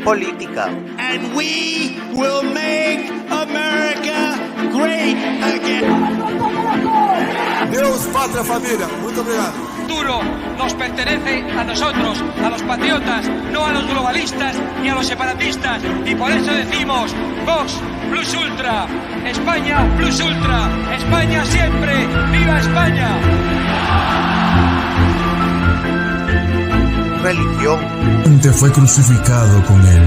política. And we will make America great again. Deus, pátria, família. Muito obrigado. El futuro nos pertenece a nosotros, a los patriotas, no a los globalistas ni a los separatistas. Y por eso decimos, Vox plus ultra, España plus ultra, España siempre, ¡viva España! Religión. Fue crucificado con él,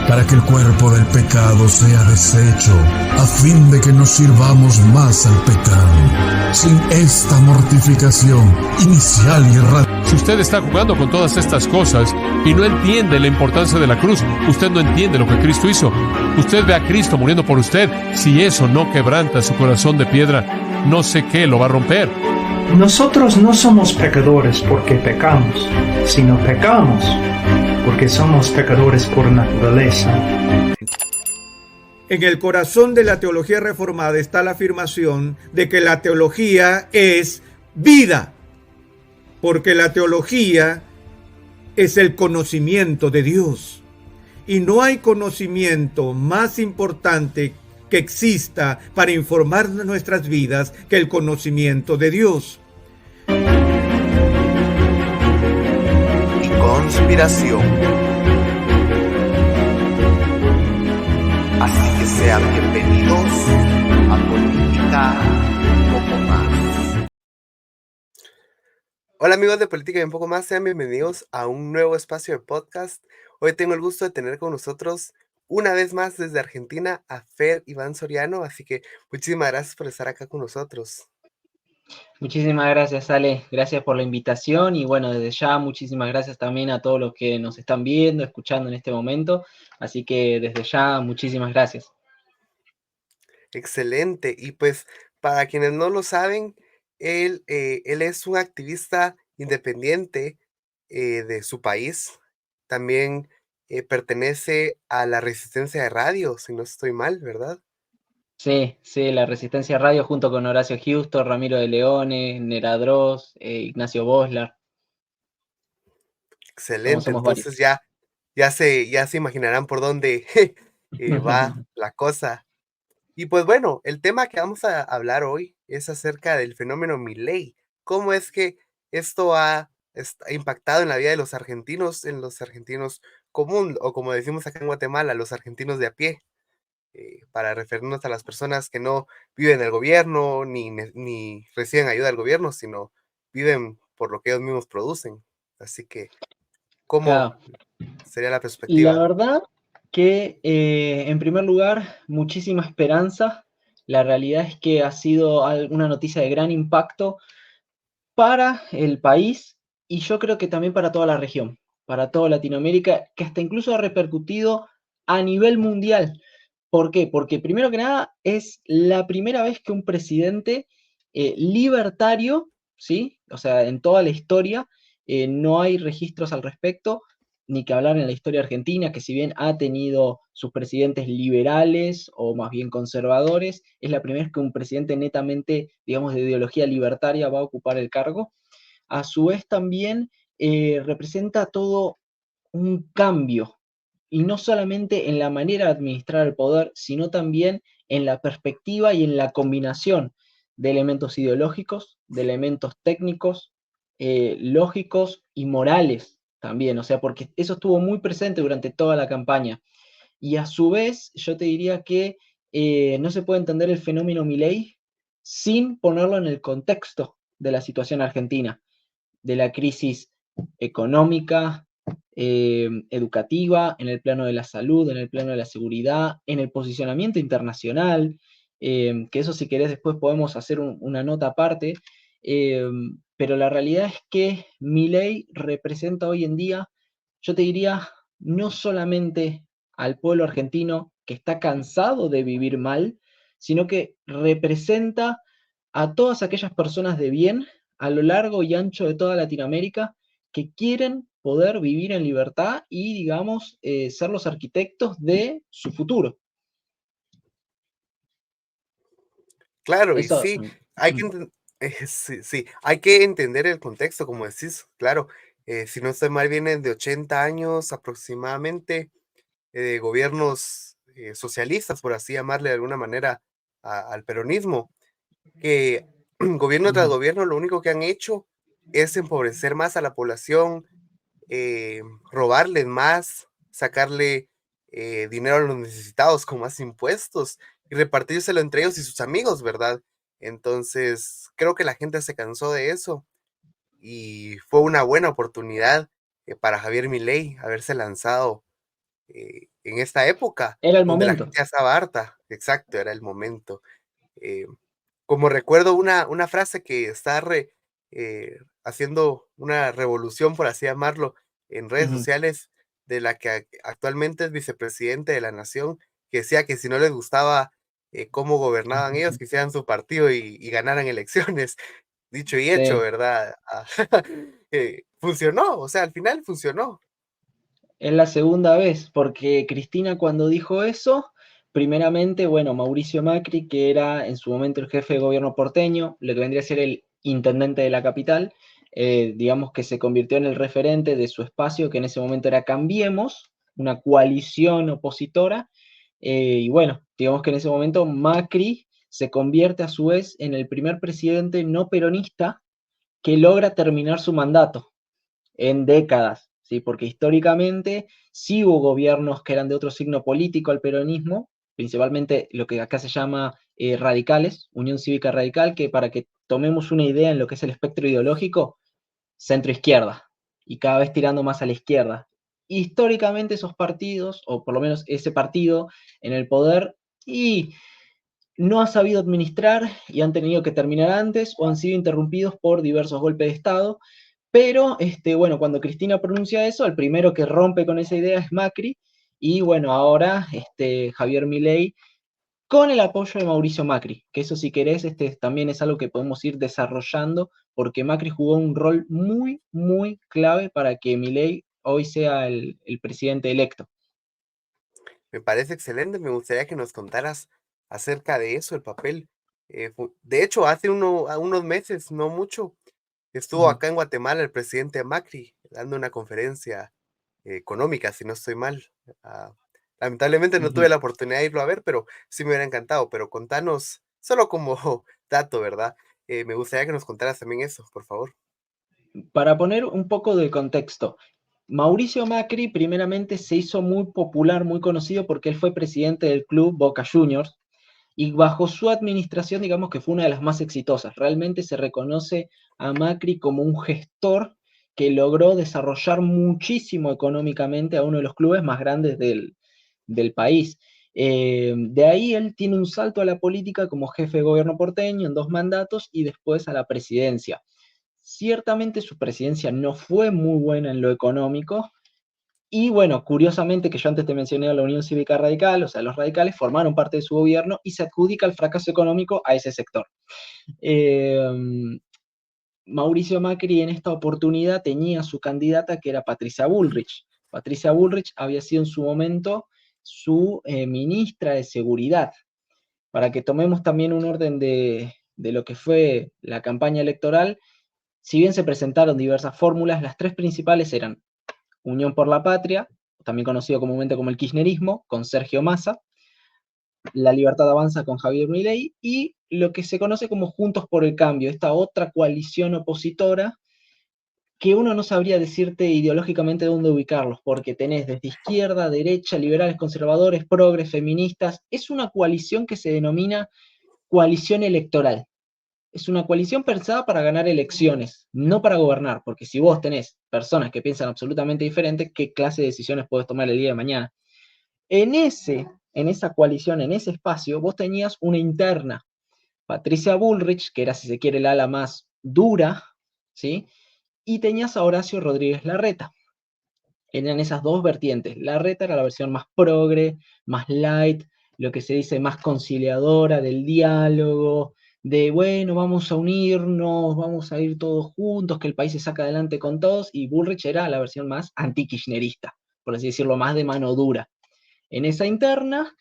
para que el cuerpo del pecado sea deshecho, a fin de que nos sirvamos más al pecado. Sin esta mortificación inicial y radical. Si usted está jugando con todas estas cosas y no entiende la importancia de la cruz, usted no entiende lo que Cristo hizo. Usted ve a Cristo muriendo por usted. Si eso no quebranta su corazón de piedra, no sé qué lo va a romper. Nosotros no somos pecadores porque pecamos, sino pecamos porque somos pecadores por naturaleza. En el corazón de la teología reformada está la afirmación de que la teología es vida, porque la teología es el conocimiento de Dios. Y no hay conocimiento más importante que exista para informar nuestras vidas que el conocimiento de Dios. Y conspiración. Así que sean bienvenidos a Política y un poco más. Hola amigos de Política y un poco más, sean bienvenidos a un nuevo espacio de podcast. Hoy tengo el gusto de tener con nosotros una vez más desde Argentina a Fer Iván Soriano, así que muchísimas gracias por estar acá con nosotros. Muchísimas gracias, Ale, gracias por la invitación y bueno, desde ya muchísimas gracias también a todos los que nos están viendo, escuchando en este momento, así que desde ya muchísimas gracias. Excelente, y pues para quienes no lo saben, él es un activista independiente de su país, también pertenece a la Resistencia de Radio, si no estoy mal, ¿verdad? Sí, la Resistencia Radio junto con Horacio Houston, Ramiro de Leone, Nera Droz, Ignacio Boslar. Excelente, somos entonces ya se imaginarán por dónde va la cosa. Y pues bueno, el tema que vamos a hablar hoy es acerca del fenómeno Milei. ¿Cómo es que esto ha impactado en la vida de los argentinos, en los argentinos común, o como decimos acá en Guatemala, los argentinos de a pie? Para referirnos a las personas que no viven en el gobierno ni reciben ayuda del gobierno, sino viven por lo que ellos mismos producen. Así que, ¿cómo sería la perspectiva? La verdad que, en primer lugar, muchísima esperanza. La realidad es que ha sido una noticia de gran impacto para el país y yo creo que también para toda la región, para toda Latinoamérica, que hasta incluso ha repercutido a nivel mundial. ¿Por qué? Porque primero que nada es la primera vez que un presidente libertario, ¿sí? O sea, en toda la historia no hay registros al respecto, ni que hablar en la historia argentina, que si bien ha tenido sus presidentes liberales o más bien conservadores, es la primera vez que un presidente netamente, digamos, de ideología libertaria va a ocupar el cargo. A su vez también representa todo un cambio, y no solamente en la manera de administrar el poder, sino también en la perspectiva y en la combinación de elementos ideológicos, de elementos técnicos, lógicos y morales también, o sea, porque eso estuvo muy presente durante toda la campaña. Y a su vez, yo te diría que no se puede entender el fenómeno Milei sin ponerlo en el contexto de la situación argentina, de la crisis económica, educativa, en el plano de la salud, en el plano de la seguridad, en el posicionamiento internacional, que eso si querés después podemos hacer una nota aparte, pero la realidad es que Milei representa hoy en día, yo te diría, no solamente al pueblo argentino que está cansado de vivir mal, sino que representa a todas aquellas personas de bien a lo largo y ancho de toda Latinoamérica que quieren poder vivir en libertad y, digamos, ser los arquitectos de su futuro. Claro, Eso, y sí, hay que entender el contexto, como decís, claro. Si no estoy mal, vienen de 80 años aproximadamente, gobiernos socialistas, por así llamarle de alguna manera, al peronismo, que gobierno tras gobierno lo único que han hecho es empobrecer más a la población, robarles más, sacarle dinero a los necesitados con más impuestos y repartírselo entre ellos y sus amigos, ¿verdad? Entonces, creo que la gente se cansó de eso y fue una buena oportunidad para Javier Milei haberse lanzado en esta época Era el donde la momento. gente ya estaba harta. Exacto, era el momento. Eh, Como recuerdo una frase que está haciendo una revolución, por así llamarlo, en redes Ujú. sociales, de la que actualmente es vicepresidente de la nación, que decía que si no les gustaba cómo gobernaban ellos, que hicieran su partido y ganaran elecciones. Dicho y hecho, Sí. ¿verdad? Funcionó, o sea, al final funcionó. Es la segunda vez, porque Cristina cuando dijo eso, primeramente, bueno, Mauricio Macri, que era en su momento el jefe de gobierno porteño, lo que vendría a ser el intendente de la capital, digamos que se convirtió en el referente de su espacio, que en ese momento era Cambiemos, una coalición opositora, y bueno, digamos que en ese momento Macri se convierte a su vez en el primer presidente no peronista que logra terminar su mandato en décadas, ¿sí? Porque históricamente sí hubo gobiernos que eran de otro signo político al peronismo, principalmente lo que acá se llama radicales, Unión Cívica Radical, que para que tomemos una idea en lo que es el espectro ideológico, centro-izquierda, y cada vez tirando más a la izquierda. Históricamente esos partidos, o por lo menos ese partido en el poder, y no ha sabido administrar y han tenido que terminar antes o han sido interrumpidos por diversos golpes de Estado. Pero, bueno, cuando Cristina pronuncia eso, el primero que rompe con esa idea es Macri, y bueno, ahora Javier Milei, con el apoyo de Mauricio Macri, que eso si querés, también es algo que podemos ir desarrollando, porque Macri jugó un rol muy, muy clave para que Milei hoy sea el presidente electo. Me parece excelente, me gustaría que nos contaras acerca de eso, el papel. De hecho, hace unos meses, no mucho, estuvo Ujú, acá en Guatemala el presidente Macri dando una conferencia económica, si no estoy mal. Ah, Lamentablemente no tuve ujú. la oportunidad de irlo a ver, pero sí me hubiera encantado. Pero contanos, solo como dato, ¿verdad? Me gustaría que nos contaras también eso, por favor. Para poner un poco de contexto, Mauricio Macri primeramente se hizo muy popular, muy conocido porque él fue presidente del club Boca Juniors y bajo su administración digamos que fue una de las más exitosas. Realmente se reconoce a Macri como un gestor que logró desarrollar muchísimo económicamente a uno de los clubes más grandes del país. De ahí él tiene un salto a la política como jefe de gobierno porteño en 2 mandatos y después a la presidencia. Ciertamente su presidencia no fue muy buena en lo económico, y bueno, curiosamente que yo antes te mencioné a la Unión Cívica Radical, o sea, los radicales formaron parte de su gobierno y se adjudica el fracaso económico a ese sector. Eh, Mauricio Macri en esta oportunidad tenía su candidata que era Patricia Bullrich. Patricia Bullrich había sido en su momento su ministra de Seguridad. Para que tomemos también un orden de lo que fue la campaña electoral, si bien se presentaron diversas fórmulas, las tres principales eran Unión por la Patria, también conocido comúnmente como el kirchnerismo, con Sergio Massa, La Libertad Avanza con Javier Milei, y lo que se conoce como Juntos por el Cambio, esta otra coalición opositora que uno no sabría decirte ideológicamente dónde ubicarlos, porque tenés desde izquierda, derecha, liberales, conservadores, progres, feministas. Es una coalición que se denomina coalición electoral. Es una coalición pensada para ganar elecciones, no para gobernar, porque si vos tenés personas que piensan absolutamente diferente, ¿qué clase de decisiones podés tomar el día de mañana? En esa coalición, en ese espacio, vos tenías una interna, Patricia Bullrich, que era, si se quiere, el ala más dura, ¿sí? Y tenías a Horacio Rodríguez Larreta. Eran esas dos vertientes. Larreta era la versión más progre, más light, lo que se dice más conciliadora del diálogo, de bueno, vamos a unirnos, vamos a ir todos juntos, que el país se saca adelante con todos, y Bullrich era la versión más anti-kirchnerista, por así decirlo, más de mano dura. En esa interna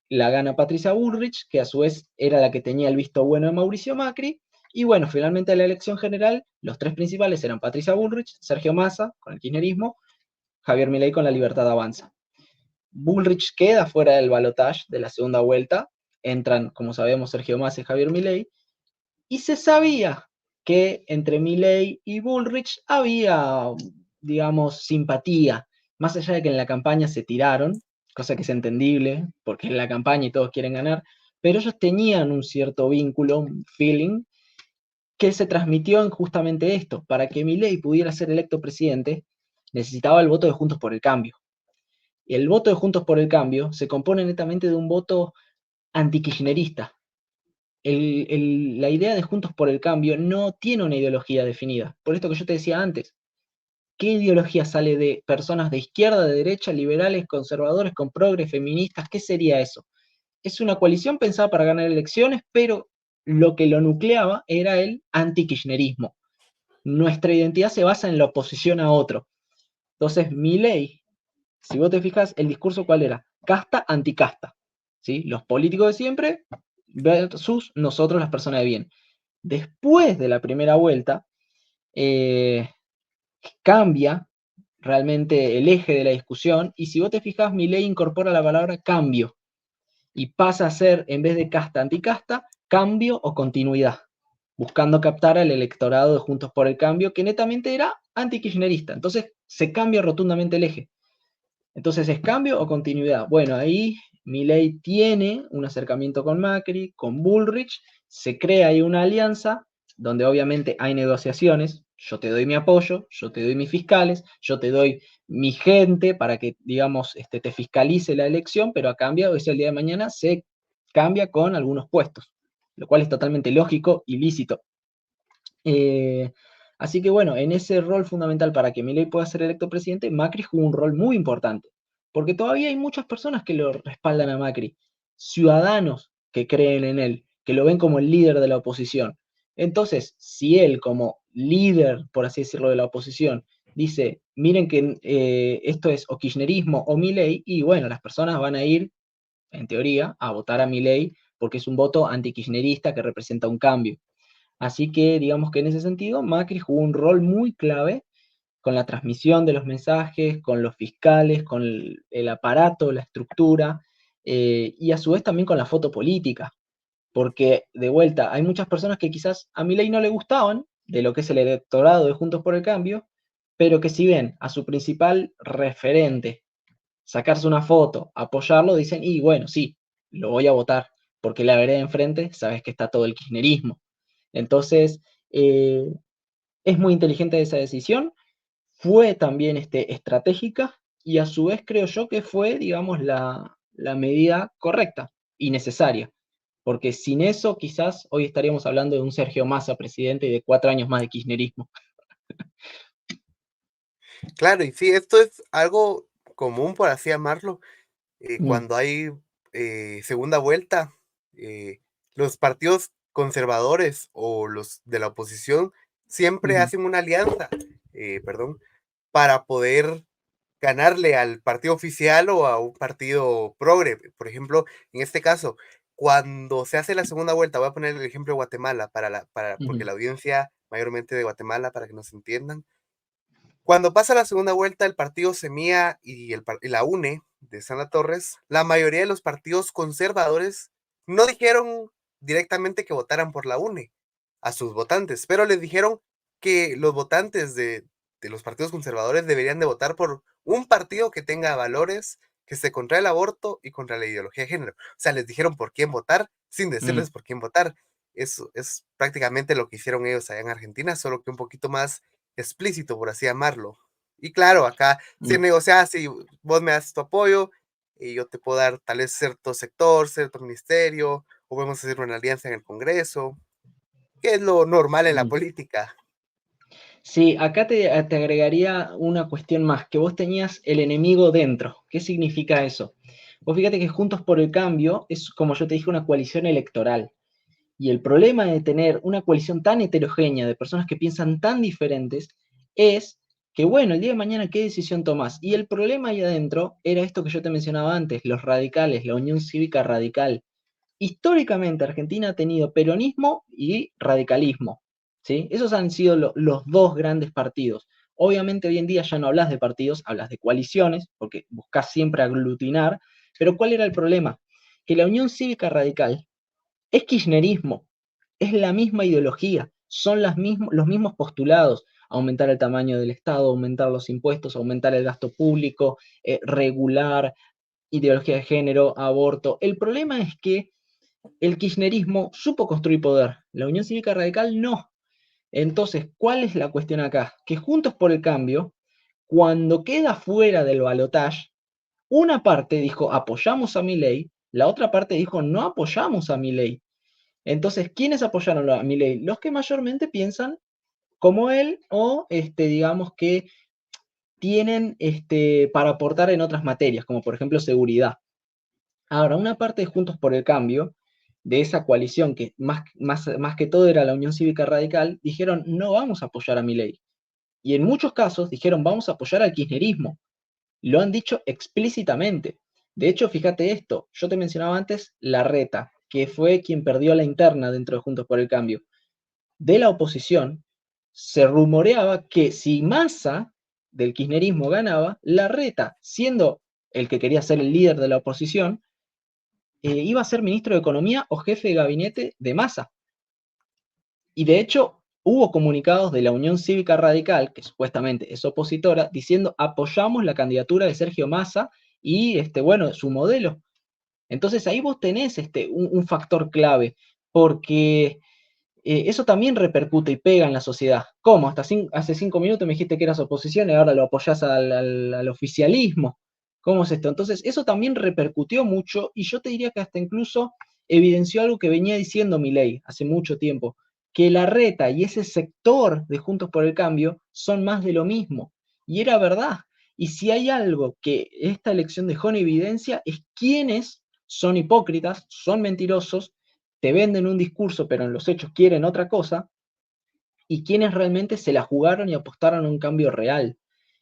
la gana Patricia Bullrich, que a su vez era la que tenía el visto bueno de Mauricio Macri, y bueno, finalmente en la elección general, los tres principales eran Patricia Bullrich, Sergio Massa, con el kirchnerismo, Javier Milei con La Libertad Avanza. Bullrich queda fuera del balotaje de la segunda vuelta, entran, como sabemos, Sergio Massa y Javier Milei, y se sabía que entre Milei y Bullrich había, digamos, simpatía, más allá de que en la campaña se tiraron, cosa que es entendible, porque en la campaña y todos quieren ganar, pero ellos tenían un cierto vínculo, un feeling, que se transmitió en justamente esto. Para que Milei pudiera ser electo presidente, necesitaba el voto de Juntos por el Cambio. Y el voto de Juntos por el Cambio se compone netamente de un voto antikirchnerista. La idea de Juntos por el Cambio no tiene una ideología definida. Por esto que yo te decía antes, ¿qué ideología sale de personas de izquierda, de derecha, liberales, conservadores, con progres, feministas? ¿Qué sería eso? Es una coalición pensada para ganar elecciones, pero lo que lo nucleaba era el antikirchnerismo. Nuestra identidad se basa en la oposición a otro. Entonces, Milei, si vos te fijas, el discurso ¿cuál era? Casta, anticasta. ¿Sí? Los políticos de siempre versus nosotros, las personas de bien. Después de la primera vuelta, cambia realmente el eje de la discusión, y si vos te fijas, Milei incorpora la palabra cambio, y pasa a ser, en vez de casta, anticasta, cambio o continuidad, buscando captar al electorado de Juntos por el Cambio, que netamente era antikirchnerista. Entonces se cambia rotundamente el eje. Entonces, ¿es cambio o continuidad? Bueno, ahí Milei tiene un acercamiento con Macri, con Bullrich, se crea ahí una alianza, donde obviamente hay negociaciones, yo te doy mi apoyo, yo te doy mis fiscales, yo te doy mi gente para que, digamos, te fiscalice la elección, pero a cambio, ese el día de mañana se cambia con algunos puestos, lo cual es totalmente lógico y lícito. Así que bueno, en ese rol fundamental para que Milei pueda ser electo presidente, Macri jugó un rol muy importante, porque todavía hay muchas personas que lo respaldan a Macri, ciudadanos que creen en él, que lo ven como el líder de la oposición. Entonces, si él como líder, por así decirlo, de la oposición, dice, miren que esto es o kirchnerismo o Milei, y bueno, las personas van a ir, en teoría, a votar a Milei, porque es un voto antikirchnerista que representa un cambio. Así que digamos que en ese sentido Macri jugó un rol muy clave con la transmisión de los mensajes, con los fiscales, con el aparato, la estructura, y a su vez también con la foto política, porque de vuelta hay muchas personas que quizás a Milei no le gustaban de lo que es el electorado de Juntos por el Cambio, pero que si ven a su principal referente sacarse una foto, apoyarlo, dicen, y bueno, sí, lo voy a votar, porque la vereda enfrente, sabes que está todo el kirchnerismo. Entonces, es muy inteligente esa decisión, fue también estratégica, y a su vez creo yo que fue, digamos, la medida correcta y necesaria, porque sin eso quizás hoy estaríamos hablando de un Sergio Massa presidente y de 4 años más de kirchnerismo. Claro, y sí, esto es algo común, por así llamarlo, cuando hay segunda vuelta, los partidos conservadores o los de la oposición siempre hacen una alianza, para poder ganarle al partido oficial o a un partido progre. Por ejemplo, en este caso, cuando se hace la segunda vuelta, voy a poner el ejemplo de Guatemala porque la audiencia mayormente de Guatemala, para que nos entiendan. Cuando pasa la segunda vuelta, el partido Semilla y la UNE de Sandra Torres, la mayoría de los partidos conservadores no dijeron directamente que votaran por la UNE a sus votantes, pero les dijeron que los votantes de los partidos conservadores deberían de votar por un partido que tenga valores, que esté contra el aborto y contra la ideología de género. O sea, les dijeron por quién votar sin decirles por quién votar. Eso es prácticamente lo que hicieron ellos allá en Argentina, solo que un poquito más explícito, por así llamarlo. Y claro, acá se negocia, si vos me das tu apoyo, y yo te puedo dar tal vez cierto sector, cierto ministerio, o podemos hacer una alianza en el Congreso, que es lo normal en la política. Sí, acá te agregaría una cuestión más, que vos tenías el enemigo dentro. ¿Qué significa eso? Vos fíjate que Juntos por el Cambio es, como yo te dije, una coalición electoral. Y el problema de tener una coalición tan heterogénea de personas que piensan tan diferentes es que, bueno, el día de mañana, ¿qué decisión tomás? Y el problema ahí adentro era esto que yo te mencionaba antes, los radicales, la Unión Cívica Radical. Históricamente Argentina ha tenido peronismo y radicalismo, ¿sí? Esos han sido los dos grandes partidos. Obviamente hoy en día ya no hablas de partidos, hablas de coaliciones, porque buscas siempre aglutinar, pero ¿cuál era el problema? Que la Unión Cívica Radical es kirchnerismo, es la misma ideología, son los mismos postulados: aumentar el tamaño del Estado, aumentar los impuestos, aumentar el gasto público, regular, ideología de género, aborto. El problema es que el kirchnerismo supo construir poder, la Unión Cívica Radical no. Entonces, ¿cuál es la cuestión acá? Que Juntos por el Cambio, cuando queda fuera del balotaje, una parte dijo apoyamos a Milei, la otra parte dijo no apoyamos a Milei. Entonces, ¿quiénes apoyaron a Milei? Los que mayormente piensan como él o digamos que tienen para aportar en otras materias, como por ejemplo seguridad. Ahora, una parte de Juntos por el Cambio, de esa coalición que más que todo era la Unión Cívica Radical, dijeron no vamos a apoyar a Milei. Y en muchos casos dijeron vamos a apoyar al kirchnerismo. Lo han dicho explícitamente. De hecho, fíjate esto, yo te mencionaba antes Larreta, que fue quien perdió la interna dentro de Juntos por el Cambio. De la oposición, se rumoreaba que si Massa del kirchnerismo ganaba, Larreta, siendo el que quería ser el líder de la oposición, iba a ser ministro de Economía o jefe de gabinete de Massa. Y de hecho, hubo comunicados de la Unión Cívica Radical, que supuestamente es opositora, diciendo apoyamos la candidatura de Sergio Massa y su modelo. Entonces ahí vos tenés un factor clave, porque eso también repercute y pega en la sociedad. ¿Cómo? Hace 5 minutos me dijiste que eras oposición y ahora lo apoyás al oficialismo. ¿Cómo es esto? Entonces eso también repercutió mucho y yo te diría que hasta incluso evidenció algo que venía diciendo Milei hace mucho tiempo, que Larreta y ese sector de Juntos por el Cambio son más de lo mismo. Y era verdad. Y si hay algo que esta elección dejó en evidencia es quiénes son hipócritas, son mentirosos, te venden un discurso, pero en los hechos quieren otra cosa, y quienes realmente se la jugaron y apostaron a un cambio real.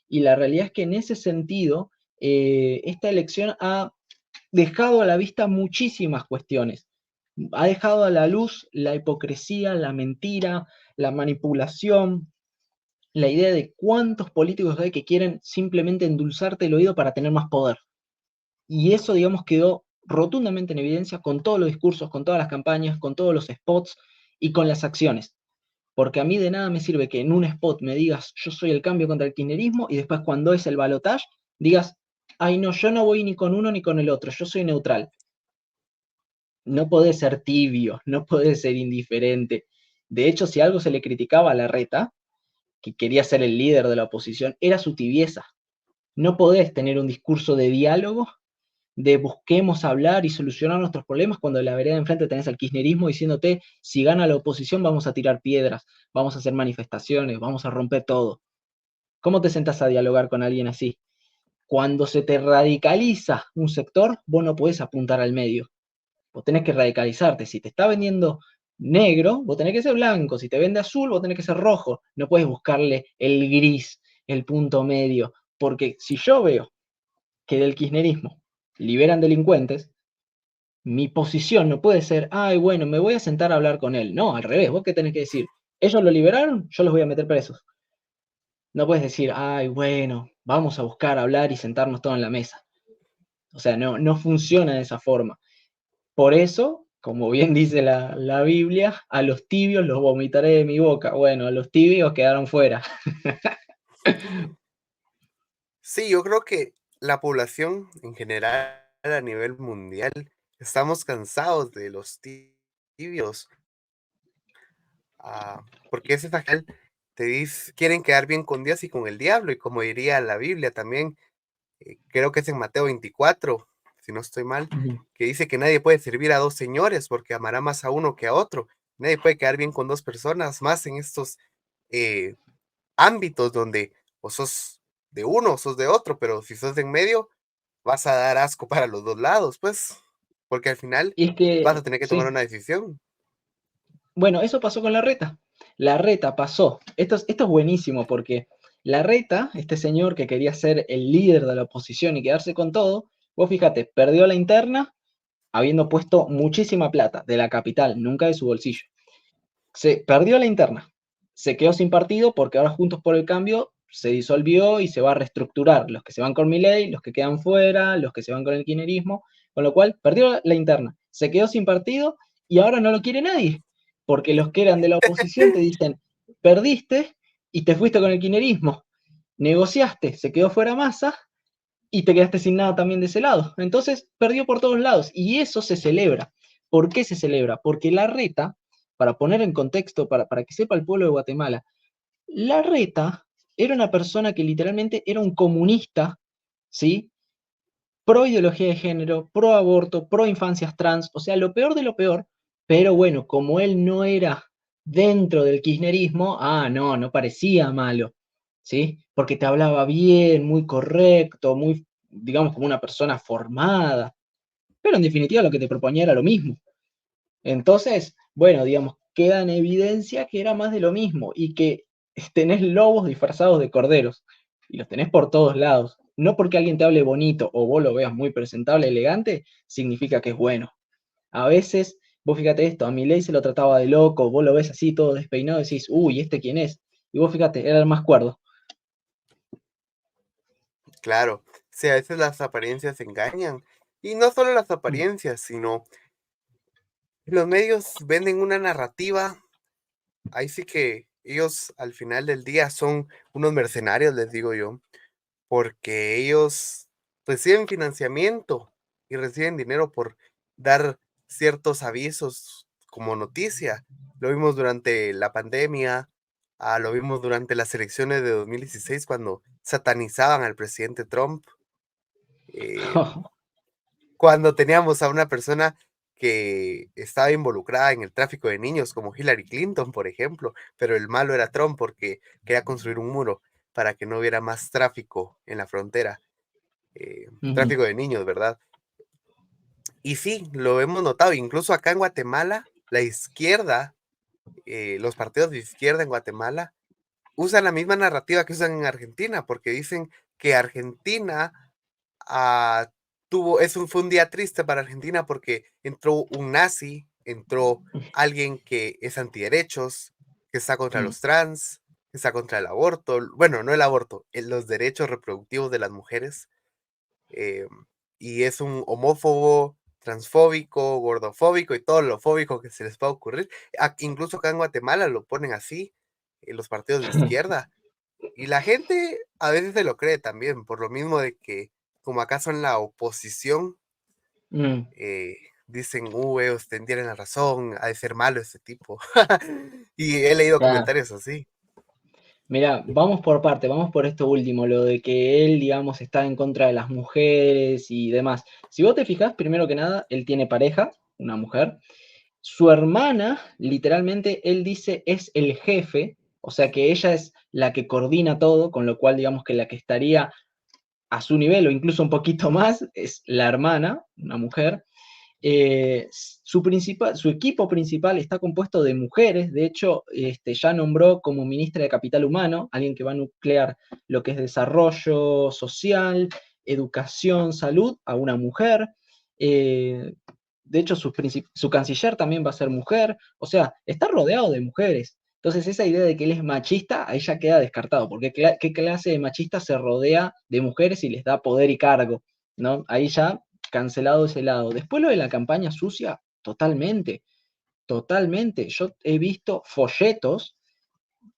Y la realidad es que en ese sentido, esta elección ha dejado a la vista muchísimas cuestiones. Ha dejado a la luz la hipocresía, la mentira, la manipulación, la idea de cuántos políticos hay que quieren simplemente endulzarte el oído para tener más poder. Y eso, digamos, quedó rotundamente en evidencia con todos los discursos, con todas las campañas, con todos los spots y con las acciones. Porque a mí de nada me sirve que en un spot me digas yo soy el cambio contra el kirchnerismo y después cuando es el balotaje digas, ay no, yo no voy ni con uno ni con el otro, yo soy neutral. No podés ser tibio, no podés ser indiferente. De hecho, si algo se le criticaba a Larreta, que quería ser el líder de la oposición, era su tibieza. No podés tener un discurso de diálogo, de busquemos hablar y solucionar nuestros problemas, cuando en la vereda de enfrente tenés al kirchnerismo diciéndote, si gana la oposición vamos a tirar piedras, vamos a hacer manifestaciones, vamos a romper todo. ¿Cómo te sentás a dialogar con alguien así? Cuando se te radicaliza un sector, vos no podés apuntar al medio. Vos tenés que radicalizarte. Si te está vendiendo negro, vos tenés que ser blanco. Si te vende azul, vos tenés que ser rojo. No puedes buscarle el gris, el punto medio. Porque si yo veo que del kirchnerismo liberan delincuentes, mi posición no puede ser, ay, bueno, me voy a sentar a hablar con él. No, al revés, vos qué tenés que decir, ellos lo liberaron, yo los voy a meter presos. No puedes decir, ay, bueno, vamos a buscar hablar y sentarnos todos en la mesa. O sea, no funciona de esa forma. Por eso, como bien dice la Biblia, a los tibios los vomitaré de mi boca. Bueno, a los tibios quedaron fuera. Sí, yo creo que la población en general a nivel mundial estamos cansados de los tibios, porque ese factor te dice, quieren quedar bien con Dios y con el diablo, y como diría la Biblia también, creo que es en Mateo 24, si no estoy mal, que dice que nadie puede servir a 2 señores porque amará más a uno que a otro. Nadie puede quedar bien con 2 personas, más en estos ámbitos donde o sos de uno o sos de otro, pero si sos de en medio, vas a dar asco para los 2 lados, pues, porque al final Y es que, vas a tener que tomar sí. una decisión. Bueno, eso pasó con Larreta. Larreta pasó. Esto es buenísimo porque Larreta, este señor que quería ser el líder de la oposición y quedarse con todo, vos fíjate, perdió la interna habiendo puesto muchísima plata de la capital, nunca de su bolsillo. Se perdió la interna, se quedó sin partido porque ahora Juntos por el Cambio se disolvió y se va a reestructurar. Los que se van con Milei, los que quedan fuera, los que se van con el kirchnerismo, con lo cual perdió la interna, se quedó sin partido y ahora no lo quiere nadie, porque los que eran de la oposición te dicen, perdiste y te fuiste con el kirchnerismo, negociaste, se quedó fuera Massa y te quedaste sin nada también de ese lado. Entonces perdió por todos lados y eso se celebra. ¿Por qué se celebra? Porque Larreta, para poner en contexto, para que sepa el pueblo de Guatemala, Larreta era una persona que literalmente era un comunista, ¿sí? Pro ideología de género, pro aborto, pro infancias trans, o sea, lo peor de lo peor, pero bueno, como él no era dentro del kirchnerismo, no parecía malo, ¿sí? Porque te hablaba bien, muy correcto, muy, digamos, como una persona formada, pero en definitiva lo que te proponía era lo mismo. Entonces, bueno, digamos, queda en evidencia que era más de lo mismo y que tenés lobos disfrazados de corderos y los tenés por todos lados. No porque alguien te hable bonito o vos lo veas muy presentable, elegante, significa que es bueno. A veces, vos fíjate esto, a Milei se lo trataba de loco, vos lo ves así todo despeinado y decís, uy, ¿este quién es? Y vos fíjate, era el más cuerdo. Claro, sí, a veces las apariencias engañan. Y no solo las apariencias, sino los medios venden una narrativa. Ahí sí que ellos al final del día son unos mercenarios, les digo yo, porque ellos reciben financiamiento y reciben dinero por dar ciertos avisos como noticia. Lo vimos durante la pandemia, lo vimos durante las elecciones de 2016 cuando satanizaban al presidente Trump. Cuando teníamos a una persona que estaba involucrada en el tráfico de niños, como Hillary Clinton, por ejemplo, pero el malo era Trump porque quería construir un muro para que no hubiera más tráfico en la frontera, tráfico de niños, ¿verdad? Y sí, lo hemos notado, incluso acá en Guatemala, la izquierda, los partidos de izquierda en Guatemala, usan la misma narrativa que usan en Argentina, porque dicen que Argentina fue un día triste para Argentina porque entró un nazi, entró alguien que es antiderechos, que está contra los trans, que está contra el aborto, bueno, no el aborto, los derechos reproductivos de las mujeres, y es un homófobo, transfóbico, gordofóbico y todo lo fóbico que se les pueda ocurrir. Incluso acá en Guatemala lo ponen así, los partidos de izquierda. Y la gente a veces se lo cree también, por lo mismo de que como acá son la oposición, dicen, ellos tendrían la razón, ha de ser malo este tipo. Y he leído comentarios así. Mira, vamos por parte, vamos por esto último, lo de que él, digamos, está en contra de las mujeres y demás. Si vos te fijás, primero que nada, él tiene pareja, una mujer. Su hermana, literalmente, él dice, es el jefe, o sea que ella es la que coordina todo, con lo cual, digamos que la que estaría a su nivel o incluso un poquito más es la hermana, una mujer. Su equipo principal está compuesto de mujeres, de hecho ya nombró como ministra de Capital Humano, alguien que va a nuclear lo que es desarrollo social, educación, salud, a una mujer. De hecho su canciller también va a ser mujer, o sea, está rodeado de mujeres. Entonces esa idea de que él es machista, ahí ya queda descartado, porque ¿qué clase de machista se rodea de mujeres y les da poder y cargo? ¿No? Ahí ya cancelado ese lado. Después lo de la campaña sucia, totalmente, totalmente. Yo he visto folletos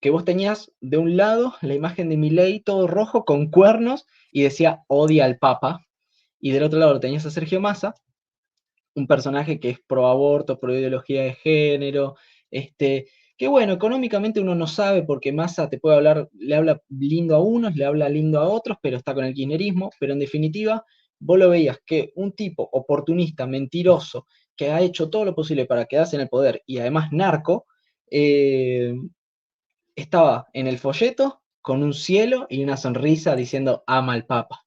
que vos tenías de un lado la imagen de Milei todo rojo con cuernos y decía odia al Papa, y del otro lado lo tenías a Sergio Massa, un personaje que es pro aborto, pro ideología de género, que bueno, económicamente uno no sabe porque Massa te puede hablar, le habla lindo a unos, le habla lindo a otros, pero está con el kirchnerismo, pero en definitiva vos lo veías que un tipo oportunista, mentiroso, que ha hecho todo lo posible para quedarse en el poder y además narco, estaba en el folleto con un cielo y una sonrisa diciendo ama al Papa.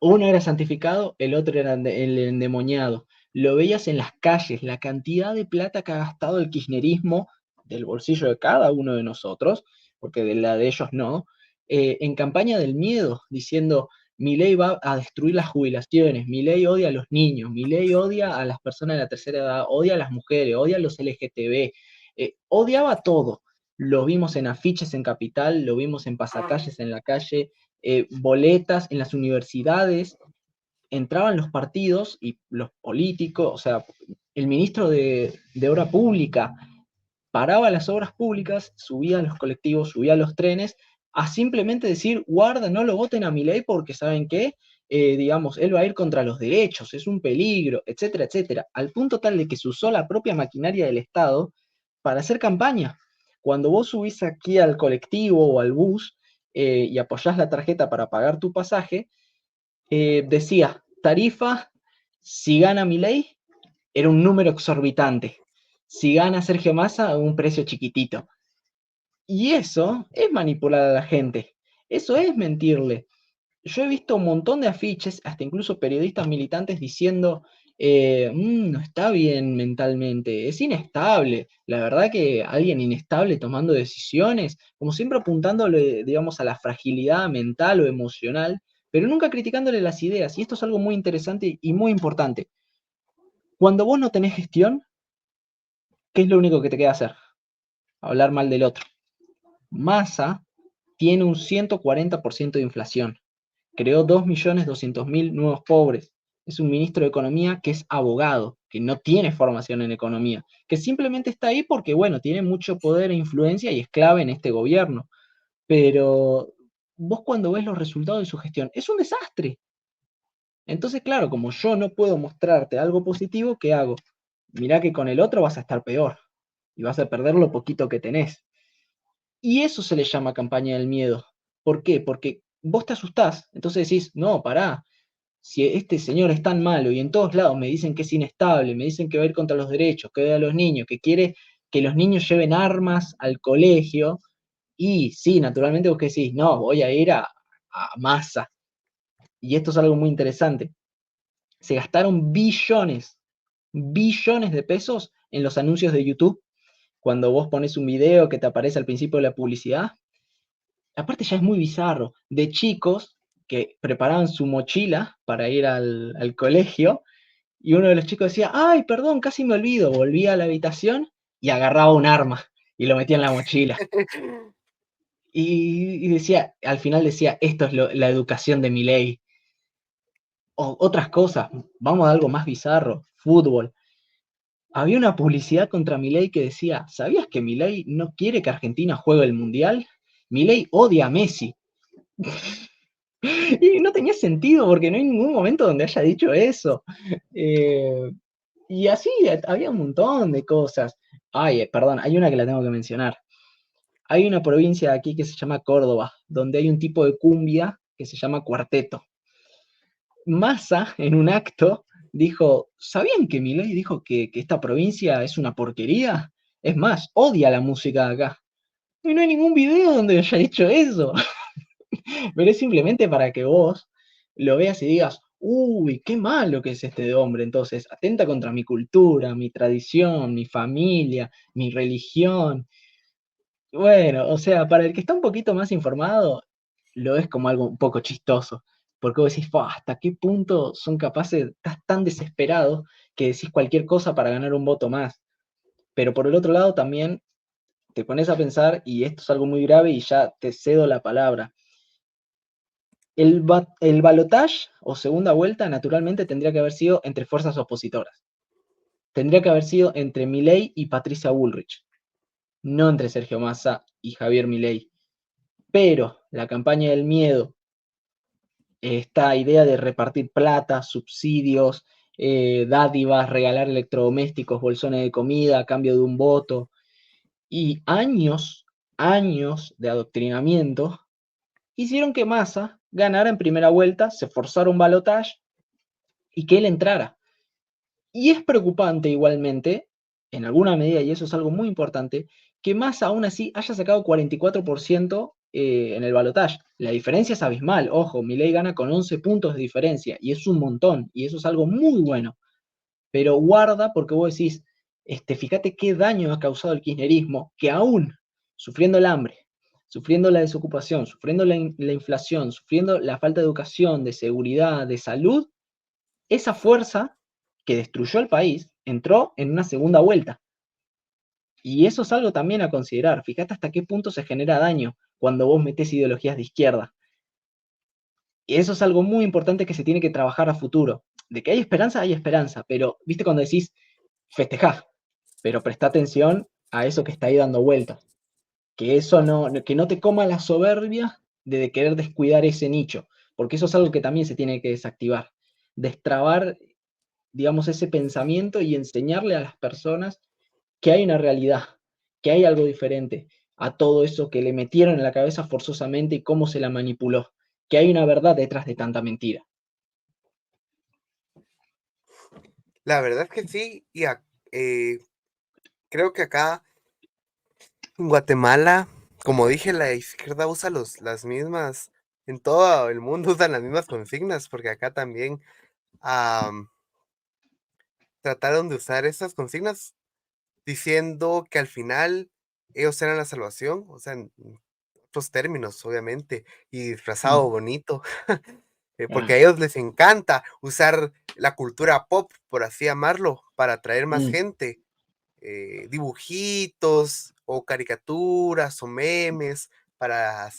Uno era santificado, el otro era el endemoniado. Lo veías en las calles, la cantidad de plata que ha gastado el kirchnerismo del bolsillo de cada uno de nosotros, porque de la de ellos no, en campaña del miedo, diciendo Milei va a destruir las jubilaciones, Milei odia a los niños, Milei odia a las personas de la tercera edad, odia a las mujeres, odia a los LGTB, odiaba todo. lo vimos en afiches en Capital, lo vimos en pasacalles en la calle, boletas en las universidades, entraban los partidos y los políticos, o sea, el ministro de Obra Pública paraba las obras públicas, subía a los colectivos, subía a los trenes, a simplemente decir, guarda, no lo voten a Milei porque ¿saben qué? Digamos, él va a ir contra los derechos, es un peligro, etcétera, etcétera, al punto tal de que se usó la propia maquinaria del Estado para hacer campaña. Cuando vos subís aquí al colectivo o al bus y apoyás la tarjeta para pagar tu pasaje, decía, tarifa, si gana Milei, era un número exorbitante. Si gana Sergio Massa, un precio chiquitito. Y eso es manipular a la gente. Eso es mentirle. Yo he visto un montón de afiches, hasta incluso periodistas militantes diciendo, no está bien mentalmente, es inestable. La verdad que alguien inestable tomando decisiones, como siempre apuntándole, digamos, a la fragilidad mental o emocional, pero nunca criticándole las ideas. Y esto es algo muy interesante y muy importante. Cuando vos no tenés gestión, ¿qué es lo único que te queda hacer? Hablar mal del otro. Massa tiene un 140% de inflación. Creó 2.200.000 nuevos pobres. Es un ministro de Economía que es abogado, que no tiene formación en economía, que simplemente está ahí porque, bueno, tiene mucho poder e influencia y es clave en este gobierno. Pero vos cuando ves los resultados de su gestión, es un desastre. Entonces, claro, como yo no puedo mostrarte algo positivo, ¿qué hago? Mirá que con el otro vas a estar peor y vas a perder lo poquito que tenés. Y eso se le llama campaña del miedo. ¿Por qué? Porque vos te asustás, entonces decís, no, pará, si este señor es tan malo y en todos lados me dicen que es inestable, me dicen que va a ir contra los derechos, que odia a los niños, que quiere que los niños lleven armas al colegio, y sí, naturalmente vos que decís, no, voy a ir a Massa. Y esto es algo muy interesante. Se gastaron billones de pesos en los anuncios de YouTube. Cuando vos pones un video que te aparece al principio de la publicidad, aparte ya es muy bizarro, de chicos que preparaban su mochila para ir al colegio, y uno de los chicos decía, ay, perdón, casi me olvido, volvía a la habitación y agarraba un arma y lo metía en la mochila. Y decía, al final decía, esto es la educación de Milei. O otras cosas, vamos a algo más bizarro, fútbol. Había una publicidad contra Milei que decía, ¿sabías que Milei no quiere que Argentina juegue el Mundial? Milei odia a Messi. Y no tenía sentido porque no hay ningún momento donde haya dicho eso. Y así había un montón de cosas. Ay, perdón, hay una que la tengo que mencionar. Hay una provincia aquí que se llama Córdoba, donde hay un tipo de cumbia que se llama cuarteto. Massa, en un acto, dijo, ¿sabían que Milei dijo que esta provincia es una porquería? Es más, odia la música de acá. Y no hay ningún video donde haya dicho eso. Pero es simplemente para que vos lo veas y digas, uy, qué malo que es este hombre. Entonces, atenta contra mi cultura, mi tradición, mi familia, mi religión. Bueno, o sea, para el que está un poquito más informado, lo ves como algo un poco chistoso. Porque vos decís, ¿hasta qué punto son capaces, estás tan desesperado que decís cualquier cosa para ganar un voto más? Pero por el otro lado también te pones a pensar, y esto es algo muy grave y ya te cedo la palabra. El balotaje o segunda vuelta naturalmente tendría que haber sido entre fuerzas opositoras. Tendría que haber sido entre Milei y Patricia Bullrich, no entre Sergio Massa y Javier Milei. Pero la campaña del miedo, esta idea de repartir plata, subsidios, dádivas, regalar electrodomésticos, bolsones de comida a cambio de un voto, y años de adoctrinamiento, hicieron que Massa ganara en primera vuelta, se forzara un balotaje y que él entrara. Y es preocupante igualmente, en alguna medida, y eso es algo muy importante, que Massa aún así haya sacado 44% en el balotaje. La diferencia es abismal, ojo, Milei gana con 11 puntos de diferencia, y es un montón, y eso es algo muy bueno. Pero guarda porque vos decís, fíjate qué daño ha causado el kirchnerismo, que aún sufriendo el hambre, sufriendo la desocupación, sufriendo la inflación, sufriendo la falta de educación, de seguridad, de salud, esa fuerza que destruyó el país entró en una segunda vuelta. Y eso es algo también a considerar. Fíjate hasta qué punto se genera daño cuando vos metés ideologías de izquierda. Y eso es algo muy importante que se tiene que trabajar a futuro. De que hay esperanza, pero, viste, cuando decís festejá, pero presta atención a eso que está ahí dando vueltas. Que eso que no te coma la soberbia de querer descuidar ese nicho, porque eso es algo que también se tiene que desactivar. Destrabar, digamos, ese pensamiento y enseñarle a las personas que hay una realidad, que hay algo diferente a todo eso que le metieron en la cabeza forzosamente y cómo se la manipuló, que hay una verdad detrás de tanta mentira. La verdad que sí, y creo que acá en Guatemala, como dije, la izquierda usa las mismas, en todo el mundo usan las mismas consignas, porque acá también am, trataron de usar esas consignas diciendo que al final ellos eran la salvación, o sea, en otros términos, obviamente, y disfrazado bonito, porque a ellos les encanta usar la cultura pop, por así llamarlo, para atraer más gente. Dibujitos o caricaturas o memes para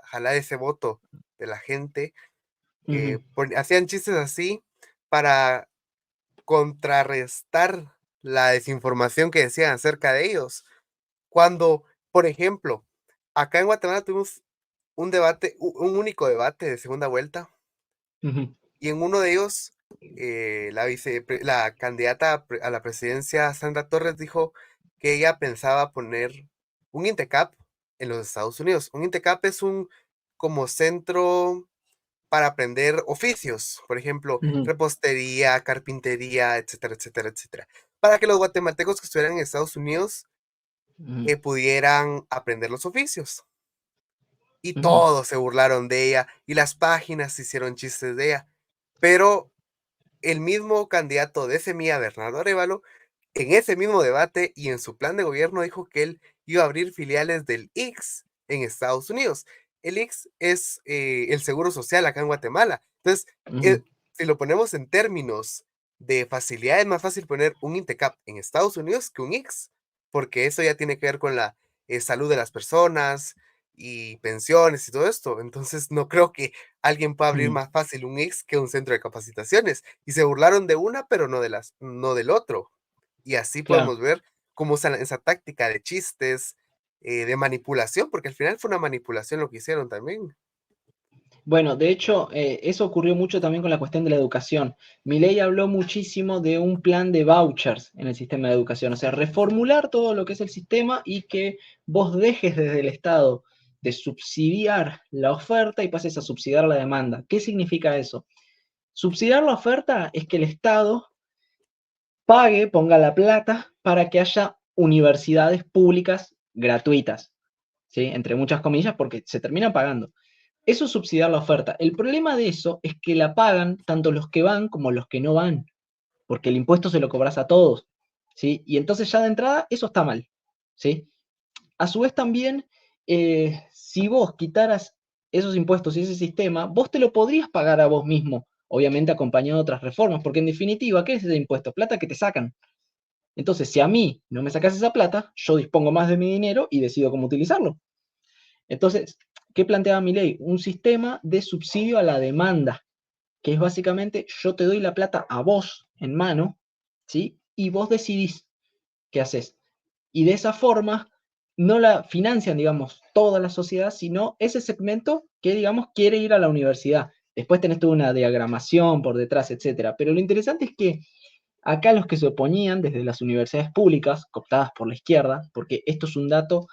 jalar ese voto de la gente. Hacían chistes así para contrarrestar la desinformación que decían acerca de ellos. Cuando, por ejemplo, acá en Guatemala tuvimos un debate, un único debate de segunda vuelta, y en uno de ellos, la candidata a la presidencia, Sandra Torres, dijo que ella pensaba poner un INTECAP en los Estados Unidos. Un INTECAP es un como centro para aprender oficios, por ejemplo, repostería, carpintería, etcétera, etcétera, etcétera, para que los guatemaltecos que estuvieran en Estados Unidos pudieran aprender los oficios. Y todos se burlaron de ella y las páginas hicieron chistes de ella. Pero el mismo candidato de Semilla, Bernardo Arévalo, en ese mismo debate y en su plan de gobierno dijo que él iba a abrir filiales del IX en Estados Unidos. El IX es el seguro social acá en Guatemala. Entonces, si lo ponemos en términos de facilidad, es más fácil poner un INTECAP en Estados Unidos que un IX, porque eso ya tiene que ver con la salud de las personas y pensiones y todo esto. Entonces, no creo que alguien pueda abrir más fácil un IX que un centro de capacitaciones. Y se burlaron de una, pero no del otro. Y así Claro. podemos ver cómo usan esa táctica de chistes, de manipulación, porque al final fue una manipulación lo que hicieron también. Bueno, de hecho, eso ocurrió mucho también con la cuestión de la educación. Milei habló muchísimo de un plan de vouchers en el sistema de educación, o sea, reformular todo lo que es el sistema y que vos dejes desde el Estado de subsidiar la oferta y pases a subsidiar la demanda. ¿Qué significa eso? Subsidiar la oferta es que el Estado pague, ponga la plata para que haya universidades públicas gratuitas, ¿sí? Entre muchas comillas, porque se terminan pagando. Eso es subsidiar la oferta. El problema de eso es que la pagan tanto los que van como los que no van, porque el impuesto se lo cobras a todos, ¿sí? Y entonces ya de entrada eso está mal, ¿sí? A su vez también, si vos quitaras esos impuestos y ese sistema, vos te lo podrías pagar a vos mismo, obviamente acompañado de otras reformas, porque en definitiva, ¿qué es ese impuesto? Plata que te sacan. Entonces, si a mí no me sacas esa plata, yo dispongo más de mi dinero y decido cómo utilizarlo. Entonces, ¿qué planteaba Milei? Un sistema de subsidio a la demanda, que es básicamente yo te doy la plata a vos en mano, ¿sí? Y vos decidís qué haces. Y de esa forma no la financian, digamos, toda la sociedad, sino ese segmento que, digamos, quiere ir a la universidad. Después tenés toda una diagramación por detrás, etcétera. Pero lo interesante es que acá los que se oponían desde las universidades públicas, cooptadas por la izquierda, porque esto es un dato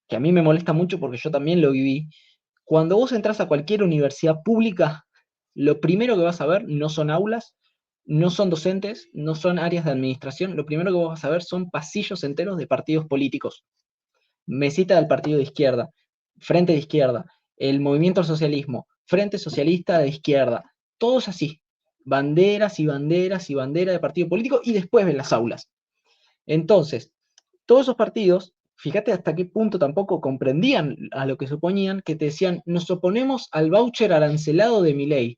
que a mí me molesta mucho porque yo también lo viví, cuando vos entras a cualquier universidad pública, lo primero que vas a ver no son aulas, no son docentes, no son áreas de administración, lo primero que vos vas a ver son pasillos enteros de partidos políticos. Mesita del partido de izquierda, frente de izquierda, el movimiento al socialismo, frente socialista de izquierda, todos así, banderas y banderas y banderas de partido político y después ven las aulas. Entonces, todos esos partidos, fíjate hasta qué punto tampoco comprendían a lo que se oponían, que te decían, nos oponemos al voucher arancelado de Milei.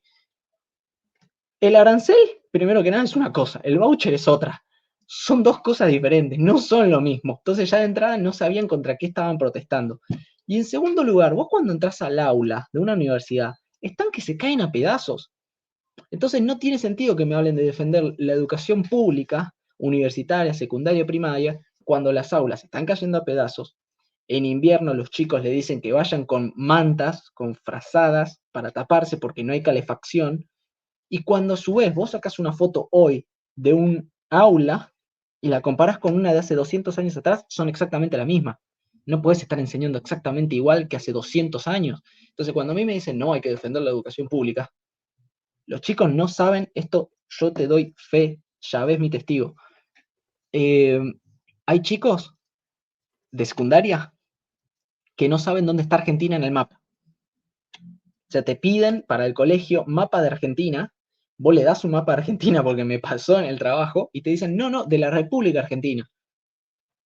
El arancel, primero que nada, es una cosa, el voucher es otra. son dos cosas diferentes, no son lo mismo. Entonces ya de entrada no sabían contra qué estaban protestando. Y en segundo lugar, vos cuando entras al aula de una universidad, están que se caen a pedazos. Entonces no tiene sentido que me hablen de defender la educación pública, universitaria, secundaria, primaria, cuando las aulas están cayendo a pedazos. En invierno los chicos le dicen que vayan con mantas, con frazadas, para taparse porque no hay calefacción. Y cuando a su vez vos sacas una foto hoy de un aula y la comparás con una de hace 200 años atrás, son exactamente la misma. No puedes estar enseñando exactamente igual que hace 200 años. Entonces, cuando a mí me dicen, no, hay que defender la educación pública, los chicos no saben esto, yo te doy fe, ya ves mi testigo. Hay chicos de secundaria que no saben dónde está Argentina en el mapa. O sea, te piden para el colegio mapa de Argentina, vos le das un mapa de Argentina porque me pasó en el trabajo, y te dicen, no, de la República Argentina.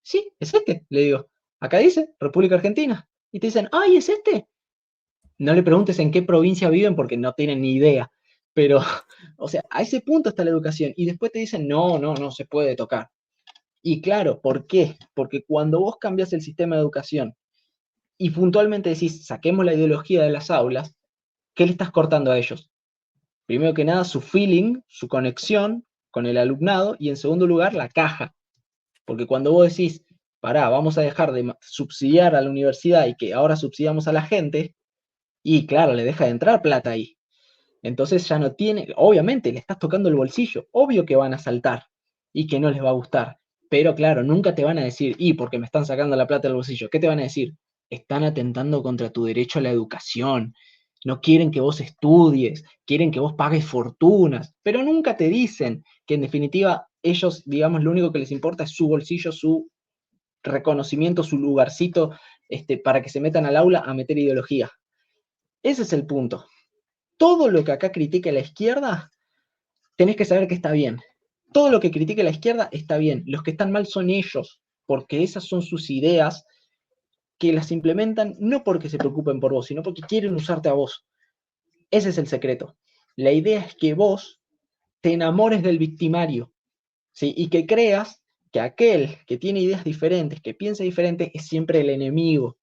Sí, es este, le digo. Acá dice República Argentina. Y te dicen, ¡ay, es este! No le preguntes en qué provincia viven porque no tienen ni idea. Pero, o sea, a ese punto está la educación. Y después te dicen, no se puede tocar. Y claro, ¿por qué? Porque cuando vos cambias el sistema de educación y puntualmente decís, saquemos la ideología de las aulas, ¿qué le estás cortando a ellos? Primero que nada, su feeling, su conexión con el alumnado, y en segundo lugar, la caja. Porque cuando vos decís, pará, vamos a dejar de subsidiar a la universidad y que ahora subsidiamos a la gente, y claro, le deja de entrar plata ahí. Entonces ya no tiene, obviamente le estás tocando el bolsillo, obvio que van a saltar y que no les va a gustar, pero claro, nunca te van a decir, y porque me están sacando la plata del bolsillo, ¿qué te van a decir? Están atentando contra tu derecho a la educación, no quieren que vos estudies, quieren que vos pagues fortunas, pero nunca te dicen que en definitiva ellos, digamos, lo único que les importa es su bolsillo, su reconocimiento, su lugarcito, para que se metan al aula a meter ideología. Ese es el punto. Todo lo que acá critique la izquierda, tenés que saber que está bien. Todo lo que critique la izquierda está bien. Los que están mal son ellos, porque esas son sus ideas que las implementan no porque se preocupen por vos, sino porque quieren usarte a vos. Ese es el secreto. La idea es que vos te enamores del victimario, ¿sí? Y que creas que aquel que tiene ideas diferentes, que piensa diferente, es siempre el enemigo.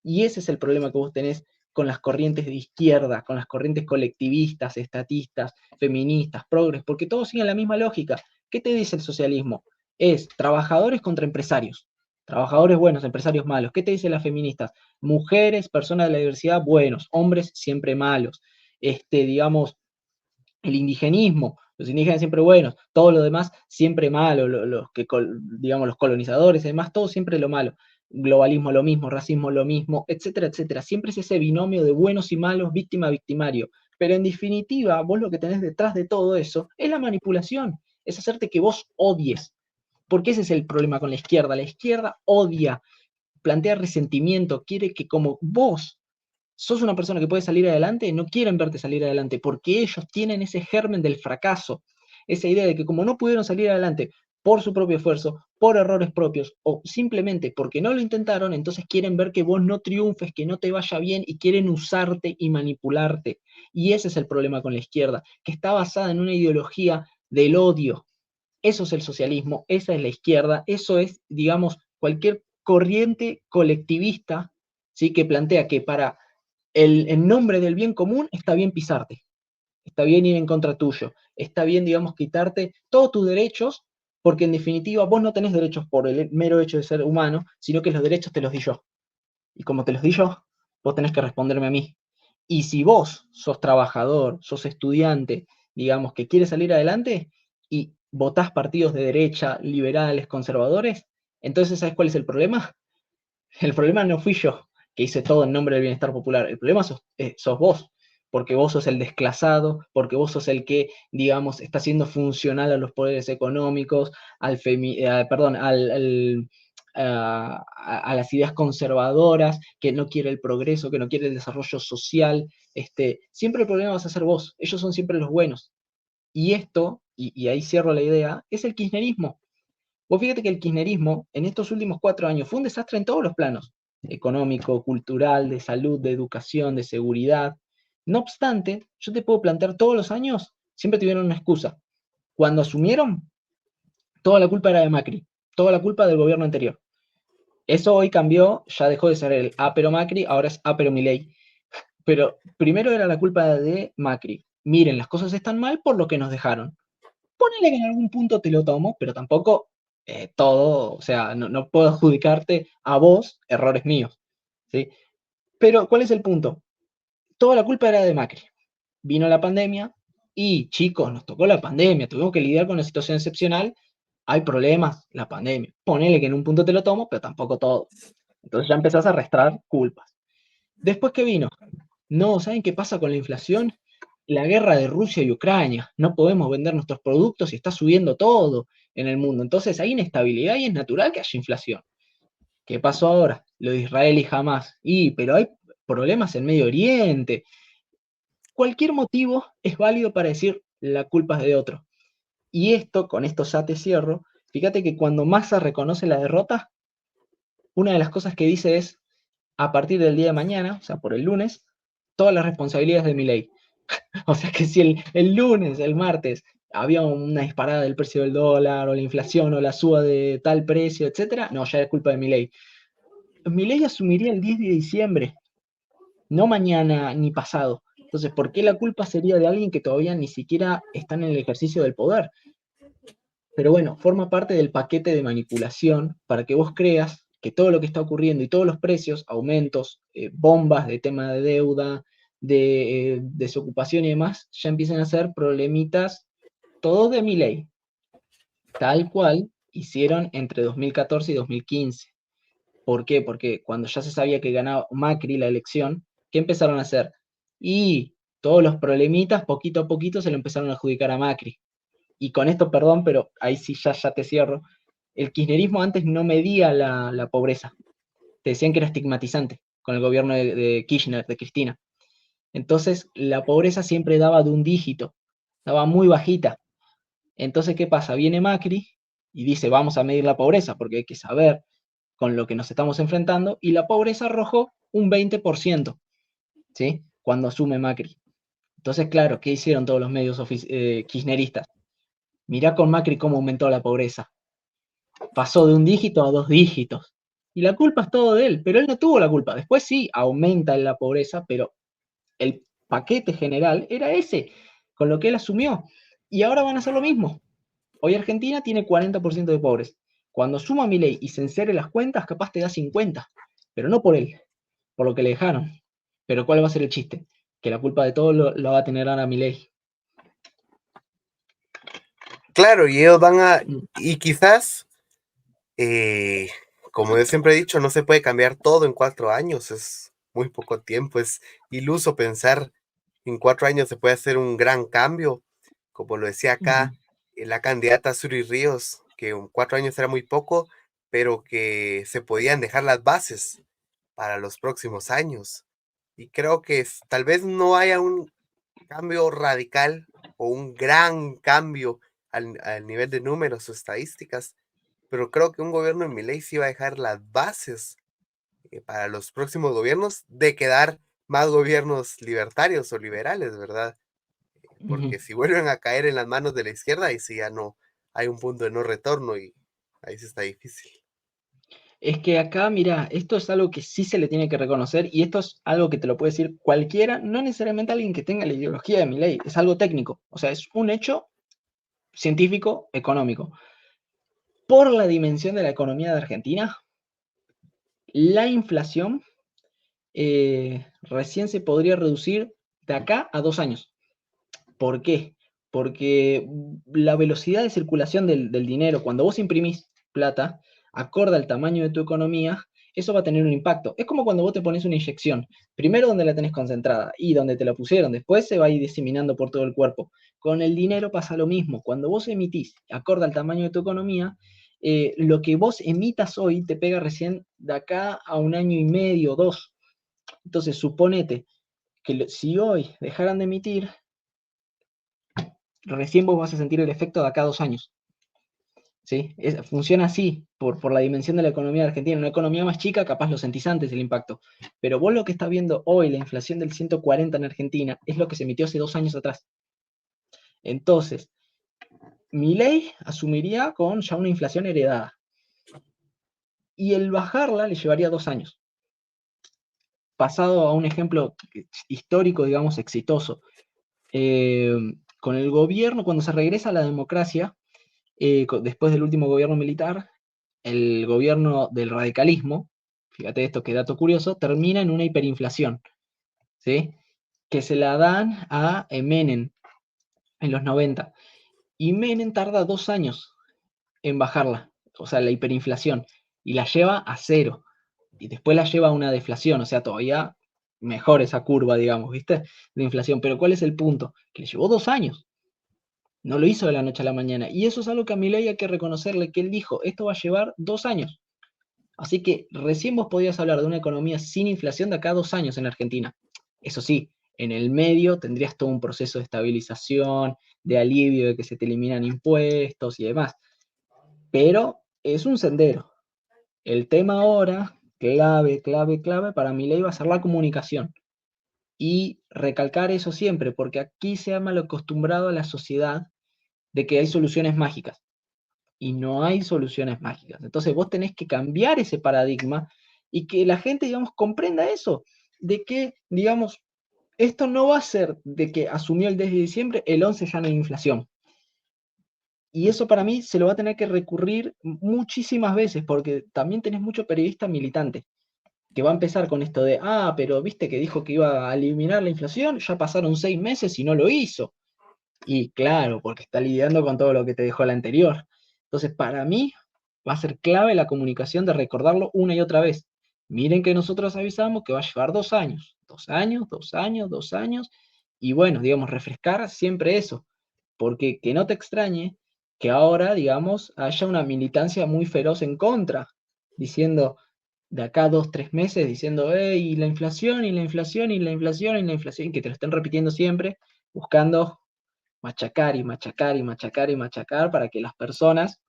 Y ese es el problema que vos tenés con las corrientes de izquierda, con las corrientes colectivistas, estatistas, feministas, progres, porque todos siguen la misma lógica. ¿Qué te dice el socialismo? Es trabajadores contra empresarios. Trabajadores buenos, empresarios malos. ¿Qué te dicen las feministas? Mujeres, personas de la diversidad, buenos. Hombres, siempre malos. Digamos, el indigenismo. Los indígenas siempre buenos. Todo lo demás, siempre malo. Digamos, los colonizadores, además, todo siempre lo malo. Globalismo lo mismo, racismo lo mismo, etcétera, etcétera. Siempre es ese binomio de buenos y malos, víctima-victimario. Pero en definitiva, vos lo que tenés detrás de todo eso es la manipulación. Es hacerte que vos odies. Porque ese es el problema con la izquierda. La izquierda odia, plantea resentimiento, quiere que como vos sos una persona que puede salir adelante, no quieren verte salir adelante, porque ellos tienen ese germen del fracaso, esa idea de que como no pudieron salir adelante por su propio esfuerzo, por errores propios, o simplemente porque no lo intentaron, entonces quieren ver que vos no triunfes, que no te vaya bien, y quieren usarte y manipularte. Y ese es el problema con la izquierda, que está basada en una ideología del odio. Eso es el socialismo, esa es la izquierda, eso es, digamos, cualquier corriente colectivista, ¿sí? Que plantea que para en nombre del bien común está bien pisarte, está bien ir en contra tuyo, está bien, digamos, quitarte todos tus derechos, porque en definitiva vos no tenés derechos por el mero hecho de ser humano, sino que los derechos te los di yo. Y como te los di yo, vos tenés que responderme a mí. Y si vos sos trabajador, sos estudiante, digamos, que quieres salir adelante, y votás partidos de derecha, liberales, conservadores, entonces ¿sabes cuál es el problema? El problema no fui yo, que hice todo en nombre del bienestar popular. El problema sos vos, porque vos sos el desclasado, porque vos sos el que, digamos, está siendo funcional a los poderes económicos, a las ideas conservadoras, que no quiere el progreso, que no quiere el desarrollo social. Siempre el problema vas a ser vos, ellos son siempre los buenos. Y esto, y ahí cierro la idea, es el kirchnerismo. Vos fíjate que el kirchnerismo en estos últimos 4 años fue un desastre en todos los planos, económico, cultural, de salud, de educación, de seguridad. No obstante, yo te puedo plantear todos los años, siempre tuvieron una excusa. Cuando asumieron, toda la culpa era de Macri, toda la culpa del gobierno anterior. Eso hoy cambió, ya dejó de ser el pero Macri, ahora es pero Milei. Pero primero era la culpa de Macri. Miren, las cosas están mal por lo que nos dejaron. Ponele que en algún punto te lo tomo, pero tampoco todo, o sea, no puedo adjudicarte a vos errores míos, ¿sí? Pero, ¿cuál es el punto? Toda la culpa era de Macri. Vino la pandemia y, chicos, nos tocó la pandemia, tuvimos que lidiar con una situación excepcional, hay problemas, la pandemia. Ponele que en un punto te lo tomo, pero tampoco todo. Entonces ya empezás a restar culpas. Después, ¿qué vino? No, ¿saben qué pasa con la inflación? La guerra de Rusia y Ucrania. No podemos vender nuestros productos y está subiendo todo en el mundo. Entonces hay inestabilidad y es natural que haya inflación. ¿Qué pasó ahora? Lo de Israel y Hamas. Pero hay problemas en Medio Oriente. Cualquier motivo es válido para decir la culpa es de otro. Y esto, con esto ya te cierro, fíjate que cuando Massa reconoce la derrota, una de las cosas que dice es, a partir del día de mañana, o sea, por el lunes, todas las responsabilidades de Milei. O sea que si el lunes, el martes, había una disparada del precio del dólar, o la inflación, o la suba de tal precio, etcétera, no, ya es culpa de Milei. Milei asumiría el 10 de diciembre, no mañana ni pasado. Entonces, ¿por qué la culpa sería de alguien que todavía ni siquiera está en el ejercicio del poder? Pero bueno, forma parte del paquete de manipulación para que vos creas que todo lo que está ocurriendo y todos los precios, aumentos, bombas de tema de deuda, de desocupación y demás, ya empiezan a ser problemitas todos de Milei, tal cual hicieron entre 2014 y 2015. ¿Por qué? Porque cuando ya se sabía que ganaba Macri la elección, ¿qué empezaron a hacer? Y todos los problemitas, poquito a poquito, se lo empezaron a adjudicar a Macri. Y con esto, perdón, pero ahí sí ya te cierro, el kirchnerismo antes no medía la pobreza. Te decían que era estigmatizante con el gobierno de Kirchner, de Cristina. Entonces, la pobreza siempre daba de un dígito, daba muy bajita. Entonces, ¿qué pasa? Viene Macri y dice, vamos a medir la pobreza, porque hay que saber con lo que nos estamos enfrentando, y la pobreza arrojó un 20%, ¿sí? Cuando asume Macri. Entonces, claro, ¿qué hicieron todos los medios kirchneristas? Mirá con Macri cómo aumentó la pobreza. Pasó de un dígito a 2 dígitos. Y la culpa es todo de él, pero él no tuvo la culpa. Después sí, aumenta la pobreza, pero el paquete general era ese, con lo que él asumió. Y ahora van a hacer lo mismo. Hoy Argentina tiene 40% de pobres. Cuando suma Milei y se encere las cuentas, capaz te da 50, pero no por él, por lo que le dejaron. Pero ¿cuál va a ser el chiste? Que la culpa de todo lo va a tener ahora Milei. Claro, y ellos van a, y quizás, como yo siempre he dicho, no se puede cambiar todo en 4 años, es muy poco tiempo, es iluso pensar en 4 años se puede hacer un gran cambio, como lo decía acá la candidata Suri Ríos, que en 4 años era muy poco, pero que se podían dejar las bases para los próximos años. Y creo que tal vez no haya un cambio radical o un gran cambio al nivel de números o estadísticas, pero creo que un gobierno de Milei sí va a dejar las bases para los próximos gobiernos de quedar más gobiernos libertarios o liberales, ¿verdad? Porque si vuelven a caer en las manos de la izquierda, ahí sí ya no hay un punto de no retorno y ahí sí está difícil. Es que acá, mira, esto es algo que sí se le tiene que reconocer y esto es algo que te lo puede decir cualquiera, no necesariamente alguien que tenga la ideología de Milei, es algo técnico, o sea, es un hecho científico, económico. Por la dimensión de la economía de Argentina, la inflación recién se podría reducir de acá a 2 años. ¿Por qué? Porque la velocidad de circulación del dinero, cuando vos imprimís plata, acorde al tamaño de tu economía, eso va a tener un impacto. Es como cuando vos te pones una inyección, primero donde la tenés concentrada y donde te la pusieron, después se va a ir diseminando por todo el cuerpo. Con el dinero pasa lo mismo, cuando vos emitís, acorde al tamaño de tu economía, lo que vos emitas hoy te pega recién de acá a 1 año y medio, 2. Entonces, suponete que si hoy dejaran de emitir, recién vos vas a sentir el efecto de acá a 2 años. ¿Sí? Funciona así, por la dimensión de la economía argentina. Una economía más chica, capaz lo sentís antes el impacto. Pero vos lo que estás viendo hoy, la inflación del 140 en Argentina, es lo que se emitió hace 2 años atrás. Entonces, Milei asumiría con ya una inflación heredada. Y el bajarla le llevaría 2 años. Pasado a un ejemplo histórico, digamos, exitoso. Con el gobierno, cuando se regresa a la democracia, después del último gobierno militar, el gobierno del radicalismo, fíjate esto, qué dato curioso, termina en una hiperinflación, ¿sí? Que se la dan a Menem en los 90. Y Menem tarda 2 años en bajarla, o sea, la hiperinflación, y la lleva a 0. Y después la lleva a una deflación, o sea, todavía mejor esa curva, digamos, ¿viste? De inflación. Pero ¿cuál es el punto? Que le llevó 2 años. No lo hizo de la noche a la mañana. Y eso es algo que a Milei hay que reconocerle, que él dijo, esto va a llevar 2 años. Así que recién vos podías hablar de una economía sin inflación de acá a 2 años en Argentina. Eso sí, en el medio tendrías todo un proceso de estabilización, de alivio, de que se te eliminan impuestos y demás. Pero es un sendero. El tema ahora, clave para Milei va a ser la comunicación. Y recalcar eso siempre, porque aquí se ha mal acostumbrado a la sociedad de que hay soluciones mágicas. Y no hay soluciones mágicas. Entonces vos tenés que cambiar ese paradigma y que la gente, digamos, comprenda eso, de que, digamos, esto no va a ser de que asumió el 10 de diciembre, el 11 ya no hay inflación. Y eso para mí se lo va a tener que recurrir muchísimas veces, porque también tenés mucho periodista militante, que va a empezar con esto de, pero viste que dijo que iba a eliminar la inflación, ya pasaron 6 meses y no lo hizo. Y claro, porque está lidiando con todo lo que te dejó la anterior. Entonces, para mí, va a ser clave la comunicación de recordarlo una y otra vez. Miren que nosotros avisamos que va a llevar 2 años, 2 años, 2 años, 2 años, y bueno, digamos, refrescar siempre eso, porque que no te extrañe que ahora, digamos, haya una militancia muy feroz en contra, diciendo, de acá 2, 3 meses, diciendo, y la inflación, y la inflación, y la inflación, y la inflación, y que te lo estén repitiendo siempre, buscando machacar y machacar y machacar y machacar para que las personas,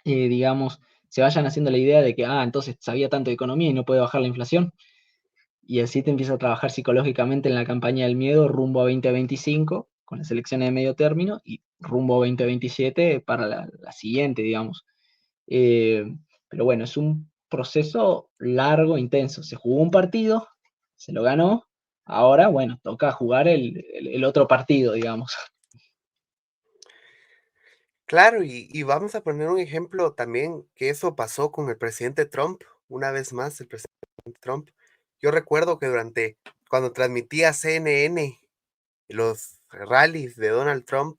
digamos, se vayan haciendo la idea de que, entonces sabía tanto de economía y no puede bajar la inflación. Y así te empieza a trabajar psicológicamente en la campaña del miedo rumbo a 2025, con las elecciones de medio término, y rumbo a 2027 para la siguiente, digamos. Pero bueno, es un proceso largo, intenso. Se jugó un partido, se lo ganó, ahora, bueno, toca jugar el otro partido, digamos. Claro, y vamos a poner un ejemplo también que eso pasó con el presidente Trump, una vez más el presidente Trump. Yo recuerdo que cuando transmitía CNN los rallies de Donald Trump,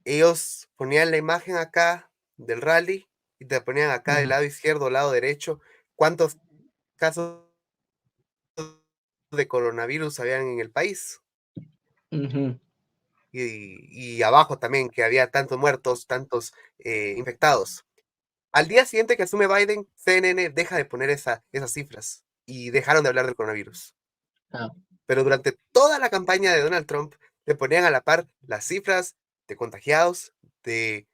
ellos ponían la imagen acá del rally y te ponían acá del lado izquierdo, lado derecho, cuántos casos de coronavirus habían en el país. Ujú. Y abajo también, que había tantos muertos, tantos infectados. Al día siguiente que asume Biden, CNN deja de poner esas cifras y dejaron de hablar del coronavirus. Pero durante toda la campaña de Donald Trump le ponían a la par las cifras de contagiados, de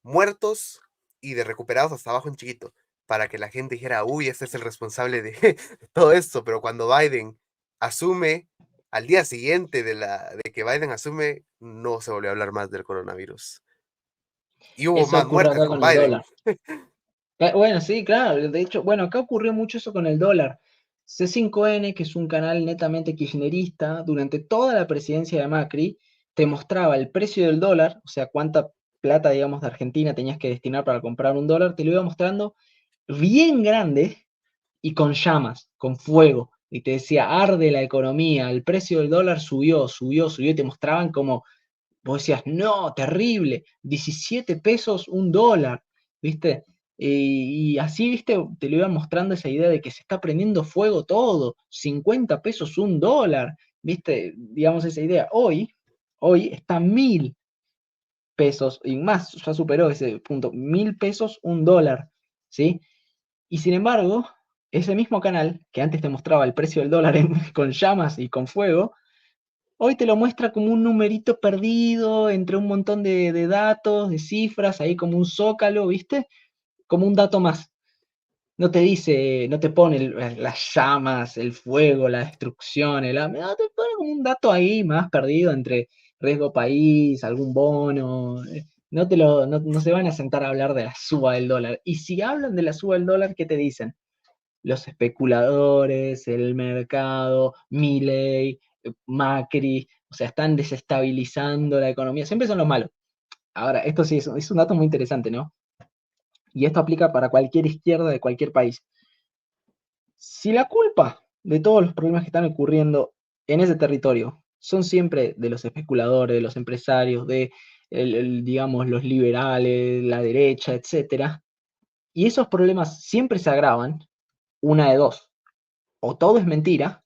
muertos y de recuperados hasta abajo en chiquito, para que la gente dijera, uy, ese es el responsable de todo esto. Pero cuando Biden asume, al día siguiente de que Biden asume, no se volvió a hablar más del coronavirus. Y hubo Eso más ocurre muertes acá con con el Biden. dólar. Bueno, sí, claro. De hecho, bueno, acá ocurrió mucho eso con el dólar. C5N, que es un canal netamente kirchnerista, durante toda la presidencia de Macri, te mostraba el precio del dólar, o sea, cuánta plata, digamos, de Argentina tenías que destinar para comprar un dólar, te lo iba mostrando bien grande y con llamas, con fuego. Y te decía, arde la economía, el precio del dólar subió, subió, subió, y te mostraban como, vos decías, no, terrible, 17 pesos un dólar, ¿viste? Y así, viste, te lo iban mostrando esa idea de que se está prendiendo fuego todo, 50 pesos un dólar, viste, digamos esa idea. Hoy está 1000 pesos y más, ya superó ese punto, 1000 pesos un dólar, ¿sí? Y sin embargo, ese mismo canal que antes te mostraba el precio del dólar con llamas y con fuego, hoy te lo muestra como un numerito perdido entre un montón de datos, de cifras, ahí como un zócalo, ¿viste? Como un dato más. No te dice, no te pone las llamas, el fuego, la destrucción, no, te pone como un dato ahí más perdido entre riesgo país, algún bono, no se van a sentar a hablar de la suba del dólar. Y si hablan de la suba del dólar, ¿qué te dicen? Los especuladores, el mercado, Milei, Macri, o sea, están desestabilizando la economía, siempre son los malos. Ahora, esto sí es un dato muy interesante, ¿no? Y esto aplica para cualquier izquierda de cualquier país. Si la culpa de todos los problemas que están ocurriendo en ese territorio son siempre de los especuladores, de los empresarios, de, digamos, los liberales, la derecha, etc., y esos problemas siempre se agravan, una de dos: o todo es mentira,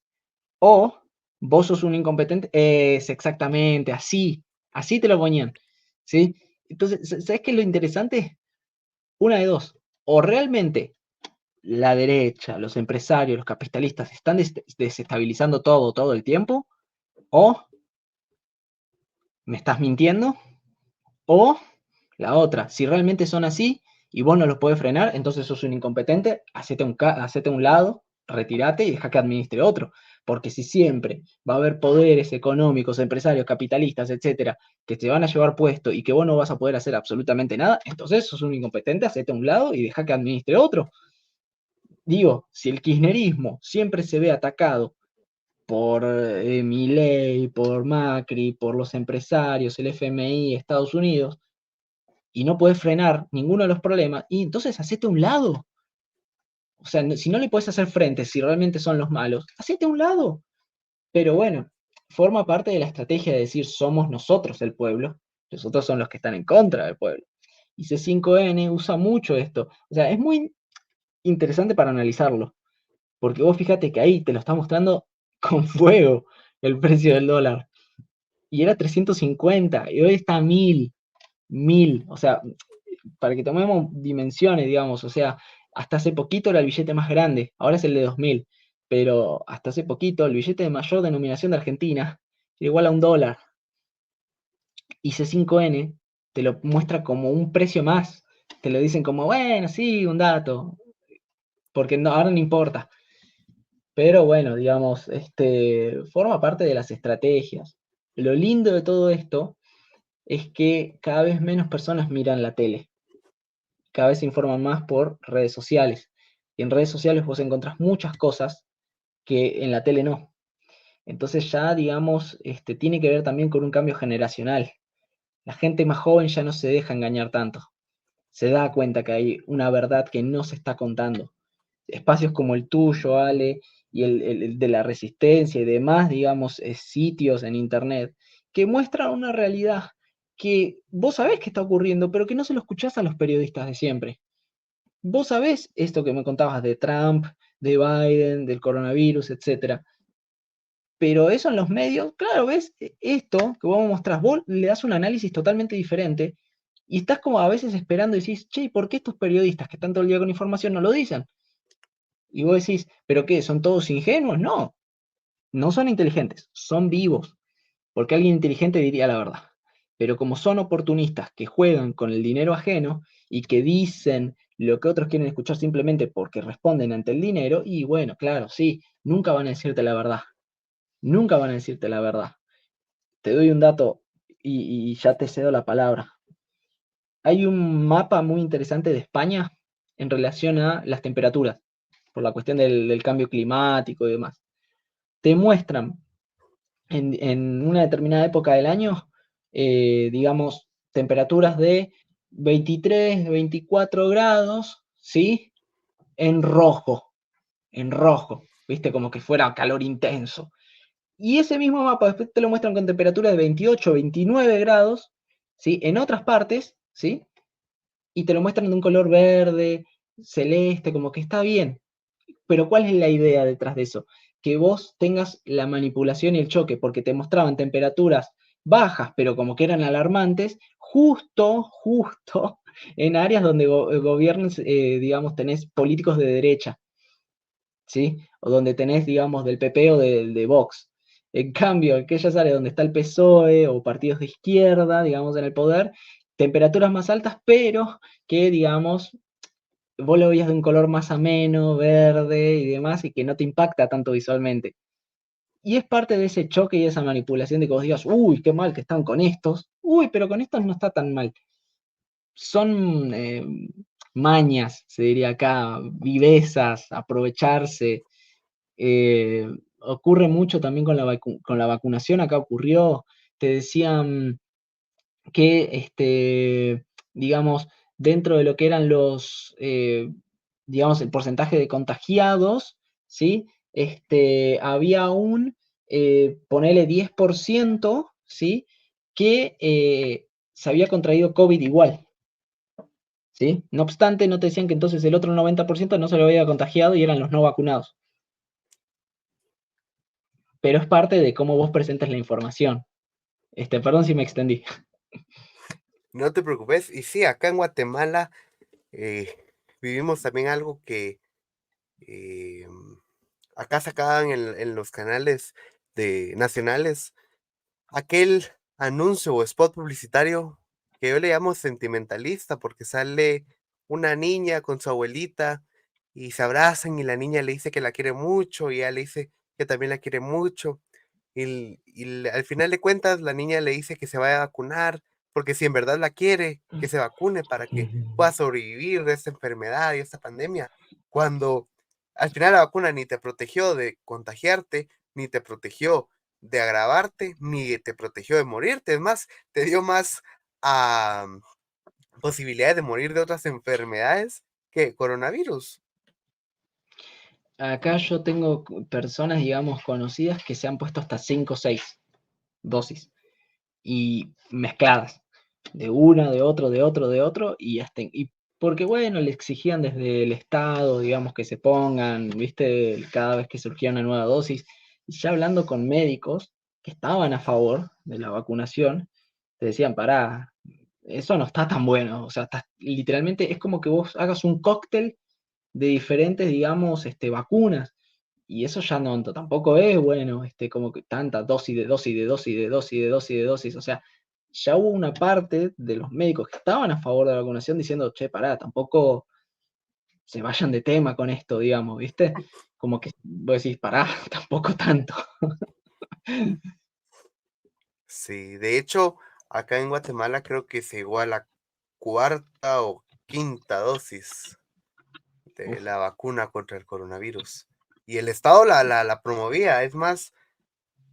o vos sos un incompetente. Es exactamente así te lo ponían, ¿sí? Entonces, ¿sabes qué es lo interesante? Una de dos: o realmente la derecha, los empresarios, los capitalistas están desestabilizando todo el tiempo, o me estás mintiendo, o la otra: si realmente son así y vos no los podés frenar, entonces sos un incompetente, hacete a un lado, retírate y deja que administre otro. Porque si siempre va a haber poderes económicos, empresarios, capitalistas, etcétera, que te van a llevar puesto y que vos no vas a poder hacer absolutamente nada, entonces sos un incompetente, hacete a un lado y deja que administre otro. Digo, si el kirchnerismo siempre se ve atacado por Milei, por Macri, por los empresarios, el FMI, Estados Unidos, y no puedes frenar ninguno de los problemas, y entonces hacete a un lado. O sea, si no le puedes hacer frente, si realmente son los malos, hacete a un lado. Pero bueno, forma parte de la estrategia de decir somos nosotros el pueblo, los otros son los que están en contra del pueblo. Y C5N usa mucho esto. O sea, es muy interesante para analizarlo, porque vos fíjate que ahí te lo está mostrando con fuego el precio del dólar. Y era 350, y hoy está a 1000, o sea, para que tomemos dimensiones, digamos, o sea, hasta hace poquito era el billete más grande, ahora es el de 2000, pero hasta hace poquito el billete de mayor denominación de Argentina era igual a $1. Y C5N te lo muestra como un precio más, te lo dicen como, bueno, sí, un dato, porque no, ahora no importa. Pero bueno, digamos, forma parte de las estrategias. Lo lindo de todo esto es que cada vez menos personas miran la tele. Cada vez se informan más por redes sociales. Y en redes sociales vos encontrás muchas cosas que en la tele no. Entonces ya, digamos, tiene que ver también con un cambio generacional. La gente más joven ya no se deja engañar tanto. Se da cuenta que hay una verdad que no se está contando. Espacios como el tuyo, Ale, y el de la Resistencia y demás, digamos, sitios en internet, que muestran una realidad que vos sabés que está ocurriendo, pero que no se lo escuchás a los periodistas de siempre. Vos sabés esto que me contabas de Trump, de Biden, del coronavirus, etcétera. Pero eso en los medios, claro, ves esto que vos mostrás, vos le das un análisis totalmente diferente y estás como a veces esperando y decís, che, ¿por qué estos periodistas que están todo el día con información no lo dicen? Y vos decís, ¿pero qué? ¿Son todos ingenuos? No, no son inteligentes, son vivos, porque alguien inteligente diría la verdad. Pero como son oportunistas que juegan con el dinero ajeno y que dicen lo que otros quieren escuchar simplemente porque responden ante el dinero, y bueno, claro, sí, nunca van a decirte la verdad. Nunca van a decirte la verdad. Te doy un dato y ya te cedo la palabra. Hay un mapa muy interesante de España en relación a las temperaturas, por la cuestión del cambio climático y demás. Te muestran en una determinada época del año, digamos, temperaturas de 23, 24 grados, ¿sí? En rojo, ¿viste? Como que fuera calor intenso. Y ese mismo mapa después te lo muestran con temperaturas de 28, 29 grados, ¿sí? En otras partes, ¿sí? Y te lo muestran de un color verde, celeste, como que está bien. Pero ¿cuál es la idea detrás de eso? Que vos tengas la manipulación y el choque, porque te mostraban temperaturas bajas, pero como que eran alarmantes, justo en áreas donde gobiernos, digamos, tenés políticos de derecha, ¿sí? O donde tenés, digamos, del PP o de Vox. En cambio, aquellas áreas donde está el PSOE o partidos de izquierda, digamos, en el poder, temperaturas más altas, pero que, digamos, vos lo veías de un color más ameno, verde y demás, y que no te impacta tanto visualmente. Y es parte de ese choque y esa manipulación de que vos digas, uy, qué mal que están con estos, uy, pero con estos no está tan mal. Son mañas, se diría acá, vivezas, aprovecharse. Ocurre mucho también con la vacunación, acá ocurrió, te decían que, digamos, dentro de lo que eran digamos, el porcentaje de contagiados, ¿sí? Había ponele 10%, ¿sí? Que se había contraído COVID igual, ¿sí? No obstante, no te decían que entonces el otro 90% no se lo había contagiado y eran los no vacunados. Pero es parte de cómo vos presentes la información. Perdón si me extendí. No te preocupes. Y sí, acá en Guatemala vivimos también algo que acá sacaban en los canales nacionales aquel anuncio o spot publicitario que yo le llamo sentimentalista, porque sale una niña con su abuelita y se abrazan y la niña le dice que la quiere mucho y ella le dice que también la quiere mucho. Al final de cuentas, la niña le dice que se vaya a vacunar, porque si en verdad la quiere, que se vacune para que pueda sobrevivir de esta enfermedad y esta pandemia. Cuando al final la vacuna ni te protegió de contagiarte, ni te protegió de agravarte, ni te protegió de morirte. Es más, te dio más posibilidades de morir de otras enfermedades que coronavirus. Acá yo tengo personas, digamos, conocidas que se han puesto hasta 5 o 6 dosis y mezcladas, de una, de otro, de otro, de otro, y porque bueno, le exigían desde el Estado, digamos, que se pongan, viste, cada vez que surgía una nueva dosis, y ya hablando con médicos que estaban a favor de la vacunación, te decían, pará, eso no está tan bueno, o sea, literalmente es como que vos hagas un cóctel de diferentes, digamos, vacunas. Y eso ya no, tampoco es bueno, como que tanta dosis de dosis de dosis de dosis de dosis de dosis. O sea, ya hubo una parte de los médicos que estaban a favor de la vacunación diciendo, che, pará, tampoco se vayan de tema con esto, digamos, ¿viste? Como que vos decís, pará, tampoco tanto. Sí, de hecho, acá en Guatemala creo que se llegó a la cuarta o quinta dosis de Uf. la vacuna contra el coronavirus. Y el Estado la promovía. Es más,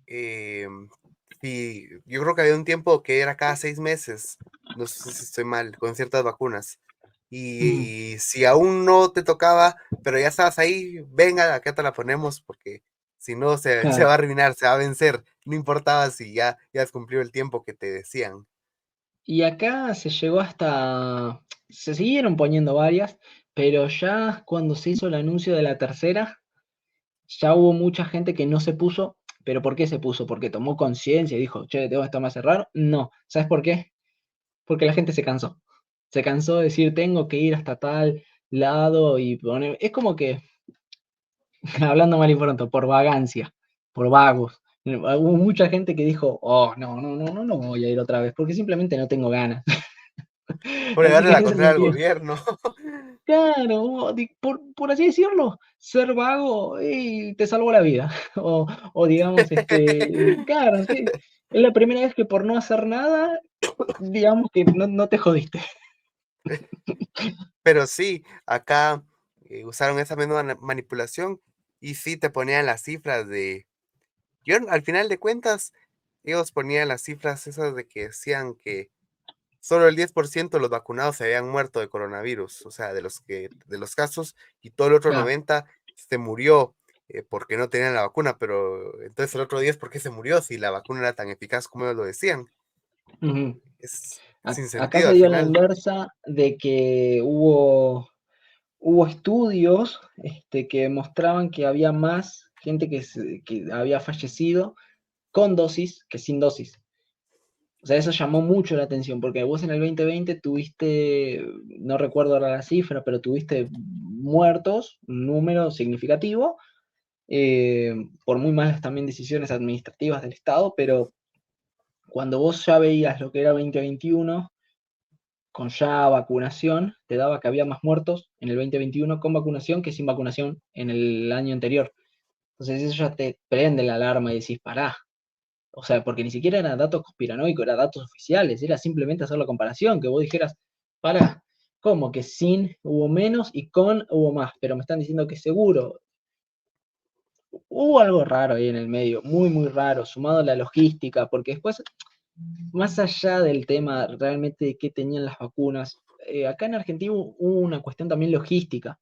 yo creo que había un tiempo que era cada 6 meses, no sé si estoy mal, con ciertas vacunas. Y si aún no te tocaba, pero ya estabas ahí, venga, acá te la ponemos, porque si no se va Claro. a arruinar, se va a vencer. No importaba si ya has cumplido el tiempo que te decían. Y acá se llegó se siguieron poniendo varias, pero ya cuando se hizo el anuncio de la tercera, ya hubo mucha gente que no se puso, pero ¿por qué se puso? ¿Porque tomó conciencia y dijo, che, esto me hace raro? No, ¿sabes por qué? Porque la gente se cansó. Se cansó de decir, tengo que ir hasta tal lado y poner... Es como que, hablando mal y pronto, por vagancia, por vagos. Hubo mucha gente que dijo, oh, no voy a ir otra vez, porque simplemente no tengo ganas. Por Así llevarle que en la ese contraria al sentido, gobierno. claro, por así decirlo, ser vago te salvó la vida. O digamos, claro, sí. Es la primera vez que por no hacer nada, digamos que no te jodiste. Pero sí, acá usaron esa misma manipulación y sí te ponían las cifras de... Yo, al final de cuentas, ellos ponían las cifras esas de que decían que solo el 10% de los vacunados se habían muerto de coronavirus, o sea, de los casos, y todo el otro Claro. 90 se murió porque no tenían la vacuna, pero entonces el otro 10, ¿por qué se murió si la vacuna era tan eficaz como ellos lo decían? Ujú. Es sin Acá sentido se al dio la final. inversa de que hubo estudios que mostraban que había más gente que había fallecido con dosis que sin dosis. O sea, eso llamó mucho la atención, porque vos en el 2020 tuviste, no recuerdo ahora la cifra, pero tuviste muertos, un número significativo, por muy malas también decisiones administrativas del Estado, pero cuando vos ya veías lo que era 2021, con ya vacunación, te daba que había más muertos en el 2021 con vacunación que sin vacunación en el año anterior. Entonces eso ya te prende la alarma y decís, pará. O sea, porque ni siquiera eran datos conspiranoicos, eran datos oficiales, era simplemente hacer la comparación, que vos dijeras, pará, ¿cómo? Que sin hubo menos y con hubo más, pero me están diciendo que seguro. Hubo algo raro ahí en el medio, muy, muy raro, sumado a la logística, porque después, más allá del tema realmente de qué tenían las vacunas, acá en Argentina hubo una cuestión también logística.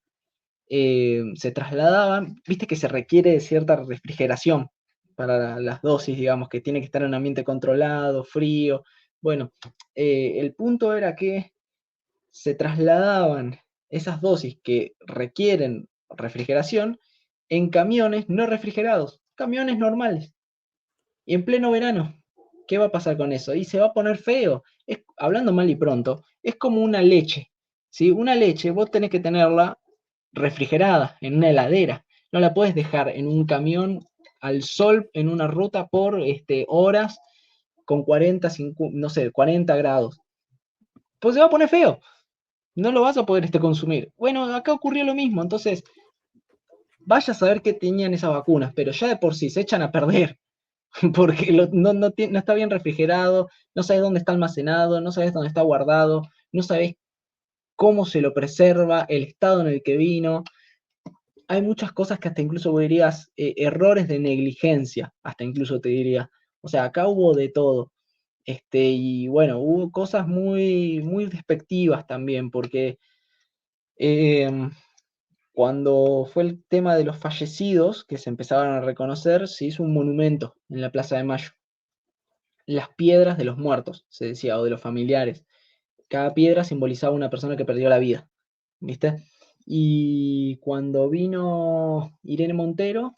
Se trasladaban, viste que se requiere de cierta refrigeración para las dosis, digamos, que tiene que estar en un ambiente controlado, frío. Bueno, el punto era que se trasladaban esas dosis que requieren refrigeración en camiones no refrigerados, camiones normales, y en pleno verano. ¿Qué va a pasar con eso? Y se va a poner feo. Hablando mal y pronto, es como una leche. ¿Sí? Una leche vos tenés que tenerla refrigerada en una heladera. No la puedes dejar en un camión al sol en una ruta por horas con 40, 50, no sé, 40 grados. Pues se va a poner feo. No lo vas a poder consumir. Bueno, acá ocurrió lo mismo. Entonces, vaya a saber qué tenían esas vacunas, pero ya de por sí se echan a perder. Porque no está bien refrigerado, no sabes dónde está almacenado, no sabes dónde está guardado, no sabes cómo se lo preserva, el estado en el que vino. Hay muchas cosas que hasta incluso vos dirías errores de negligencia, hasta incluso te diría. O sea, acá hubo de todo. Y bueno, hubo cosas muy, muy despectivas también, porque cuando fue el tema de los fallecidos, que se empezaban a reconocer, se hizo un monumento en la Plaza de Mayo. Las piedras de los muertos, se decía, o de los familiares. Cada piedra simbolizaba una persona que perdió la vida, ¿viste? Y cuando vino Irene Montero,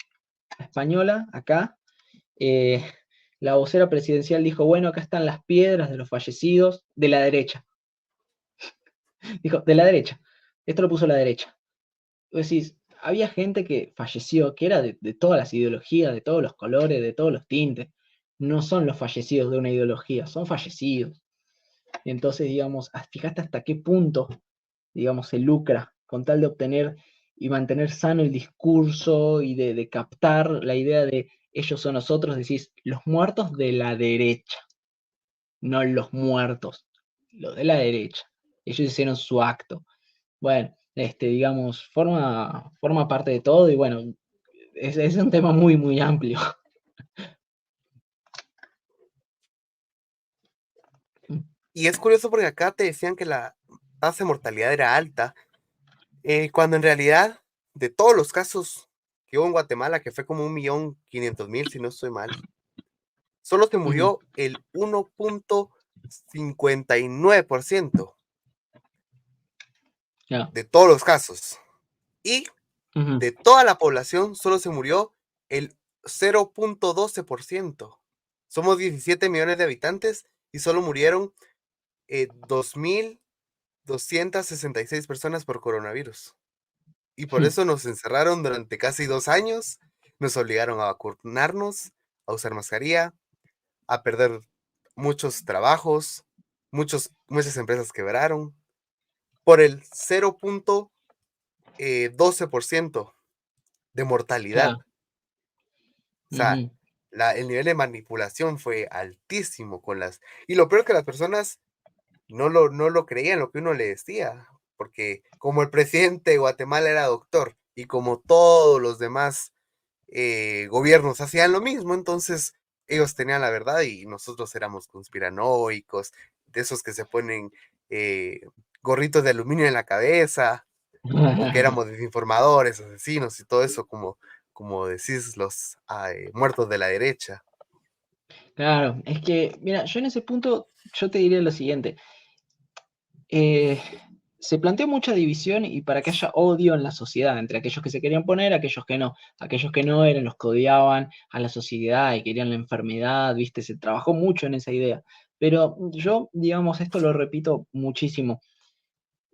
española, acá, la vocera presidencial dijo, bueno, acá están las piedras de los fallecidos de la derecha. Dijo, de la derecha. Esto lo puso la derecha. Vos decís, había gente que falleció, que era de todas las ideologías, de todos los colores, de todos los tintes. No son los fallecidos de una ideología, son fallecidos. Entonces, digamos, fíjate hasta qué punto, digamos, se lucra con tal de obtener y mantener sano el discurso y de captar la idea de ellos son nosotros, decís, los muertos de la derecha, no los muertos, los de la derecha. Ellos hicieron su acto. Bueno, digamos, forma parte de todo y bueno, es un tema muy, muy amplio. Y es curioso porque acá te decían que la tasa de mortalidad era alta, cuando en realidad, de todos los casos que hubo en Guatemala, que fue como 1.500.000, si no estoy mal, solo se murió el 1.59% de todos los casos. Y de toda la población solo se murió el 0.12%. Somos 17 millones de habitantes y solo murieron 2.266 personas por coronavirus. Y por eso nos encerraron durante casi 2 años, nos obligaron a vacunarnos, a usar mascarilla, a perder muchos trabajos, muchas empresas quebraron, por el 0.12% de mortalidad. O sea, el nivel de manipulación fue altísimo y lo peor es que las personas no lo creían lo que uno le decía, porque como el presidente de Guatemala era doctor y como todos los demás gobiernos hacían lo mismo, entonces ellos tenían la verdad y nosotros éramos conspiranoicos, de esos que se ponen gorritos de aluminio en la cabeza, o que éramos desinformadores, asesinos y todo eso, como decís, los muertos de la derecha. Claro, es que, mira, yo en ese punto, yo te diría lo siguiente. Se planteó mucha división y para que haya odio en la sociedad, entre aquellos que se querían poner, aquellos que no eran los que odiaban a la sociedad y querían la enfermedad, ¿viste? Se trabajó mucho en esa idea. Pero yo, digamos, esto lo repito muchísimo.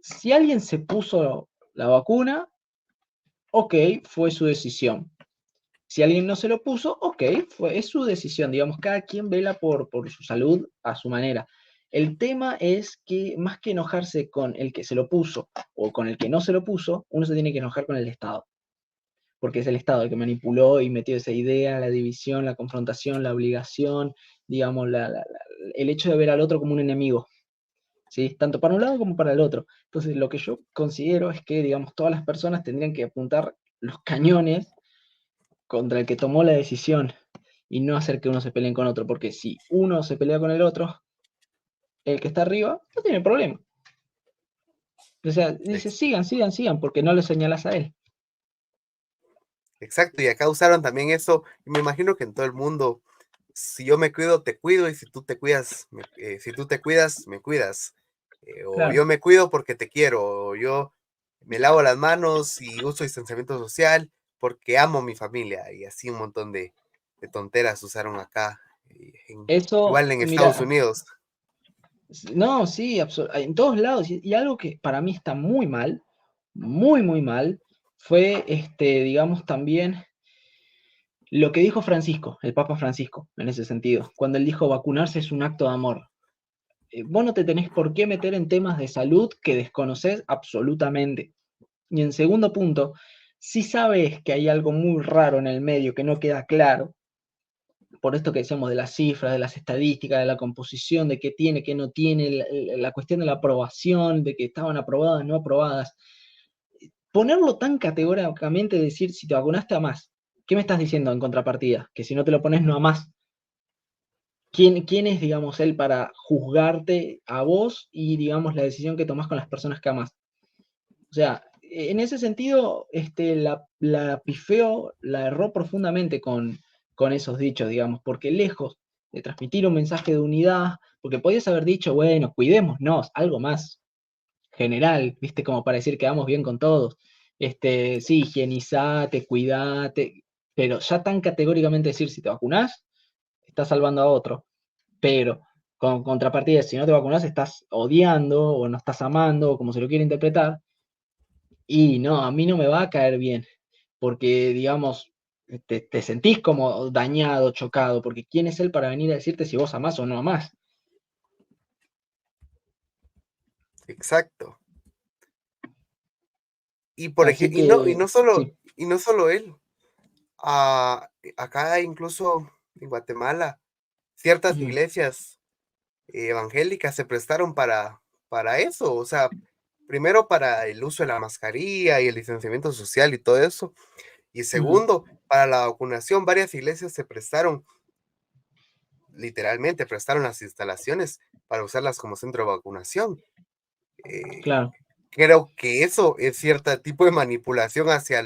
Si alguien se puso la vacuna, ok, fue su decisión. Si alguien no se lo puso, ok, es su decisión, digamos, cada quien vela por su salud a su manera. El tema es que más que enojarse con el que se lo puso o con el que no se lo puso, uno se tiene que enojar con el Estado. porque es el Estado el que manipuló y metió esa idea, la división, la confrontación, la obligación, digamos, el hecho de ver al otro como un enemigo, ¿sí? Tanto para un lado como para el otro. Entonces, lo que yo considero es que, digamos, todas las personas tendrían que apuntar los cañones contra el que tomó la decisión y no hacer que uno se peleen con otro, porque si uno se pelea con el otro, el que está arriba no tiene problema. O sea, dice, sigan, porque no le señalas a él. Exacto, y acá usaron también eso, y me imagino que en todo el mundo, si yo me cuido, te cuido, y si tú te cuidas, si tú te cuidas, me cuidas. O Claro. yo me cuido porque te quiero, o yo me lavo las manos y uso distanciamiento social porque amo a mi familia, y así un montón de tonteras usaron acá, Eso, igual en Estados mira, Unidos. no, sí, en todos lados, y algo que para mí está muy mal, muy mal, fue, digamos, también lo que dijo Francisco, el Papa Francisco, en ese sentido, cuando él dijo vacunarse es un acto de amor. Vos no te tenés por qué meter en temas de salud que desconoces absolutamente. Y en segundo punto, si sabes que hay algo muy raro en el medio que no queda claro, por esto que decíamos de las cifras, de las estadísticas, de la composición, de qué tiene, qué no tiene, la cuestión de la aprobación, de que estaban aprobadas, no aprobadas, ponerlo tan categóricamente, decir, si te vacunaste amás, ¿qué me estás diciendo en contrapartida? Que si no te lo pones no amás. ¿Quién es, digamos, él para juzgarte a vos y, digamos, la decisión que tomás con las personas que amás? O sea, en ese sentido, la pifeó, la erró profundamente con esos dichos, digamos, porque lejos de transmitir un mensaje de unidad, porque podías haber dicho, bueno, cuidémonos, algo más general, ¿viste? Como para decir que vamos bien con todos. Sí, higienizate, cuidate, pero ya tan categóricamente decir, si te vacunás, estás salvando a otro, pero con contrapartida, si no te vacunás, estás odiando o no estás amando, o como se lo quiere interpretar, y no, a mí no me va a caer bien, porque, digamos, te sentís como dañado, chocado, porque ¿quién es él para venir a decirte si vos amás o no amás? Exacto. Y por Así ejemplo, que, sí. y no solo él. Acá incluso en Guatemala, ciertas Ujú, iglesias evangélicas se prestaron para eso, o sea, primero para el uso de la mascarilla y el distanciamiento social y todo eso, y ujú, segundo, para la vacunación, varias iglesias se prestaron, literalmente prestaron las instalaciones para usarlas como centro de vacunación. Eh, claro. Creo que eso es cierto tipo de manipulación hacia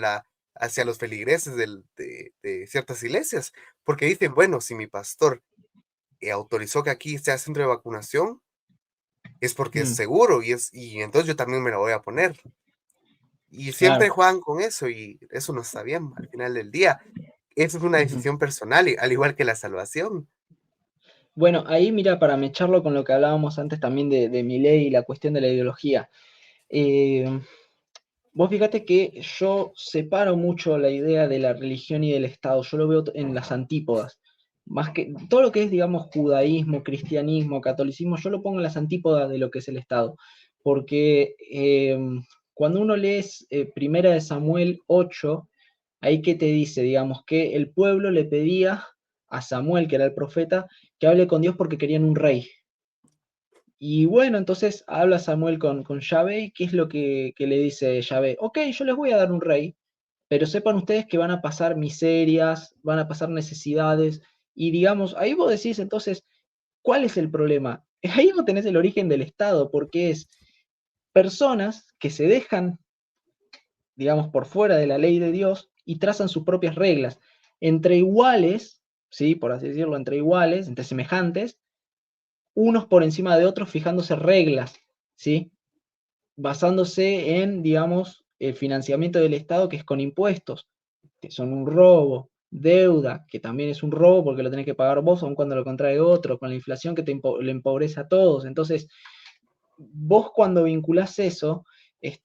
los feligreses de ciertas iglesias, porque dicen, bueno, si mi pastor autorizó que aquí sea centro de vacunación, es porque es Mm, seguro y entonces yo también me lo voy a poner. Y siempre claro. juegan con eso y eso no está bien al final del día. Eso es una Ujú. decisión personal, al igual que la salvación. Bueno, ahí mira, para mecharlo con lo que hablábamos antes también de Milei y la cuestión de la ideología. eh, Vos fíjate que yo separo mucho la idea de la religión y del Estado, yo lo veo en las antípodas. Más que todo lo que es, digamos, judaísmo, cristianismo, catolicismo, yo lo pongo en las antípodas de lo que es el Estado. Porque cuando uno lee Primera de Samuel 8, ahí que te dice, digamos, que el pueblo le pedía a Samuel, que era el profeta, que hable con Dios porque querían un rey. Y bueno, entonces habla Samuel con Yahvé, y ¿qué es lo que le dice Yahvé? Ok, yo les voy a dar un rey, pero sepan ustedes que van a pasar miserias, van a pasar necesidades, y digamos, ahí vos decís entonces, ¿cuál es el problema? Ahí vos tenés el origen del Estado, porque es personas que se dejan, digamos, por fuera de la ley de Dios y trazan sus propias reglas, entre iguales, ¿sí? Por así decirlo, entre iguales, entre semejantes, unos por encima de otros fijándose reglas, ¿sí? Basándose en, digamos, el financiamiento del Estado, que es con impuestos, que son un robo, deuda, que también es un robo porque lo tenés que pagar vos aun cuando lo contrae otro, con la inflación que le empobrece a todos. Entonces, vos cuando vinculás eso,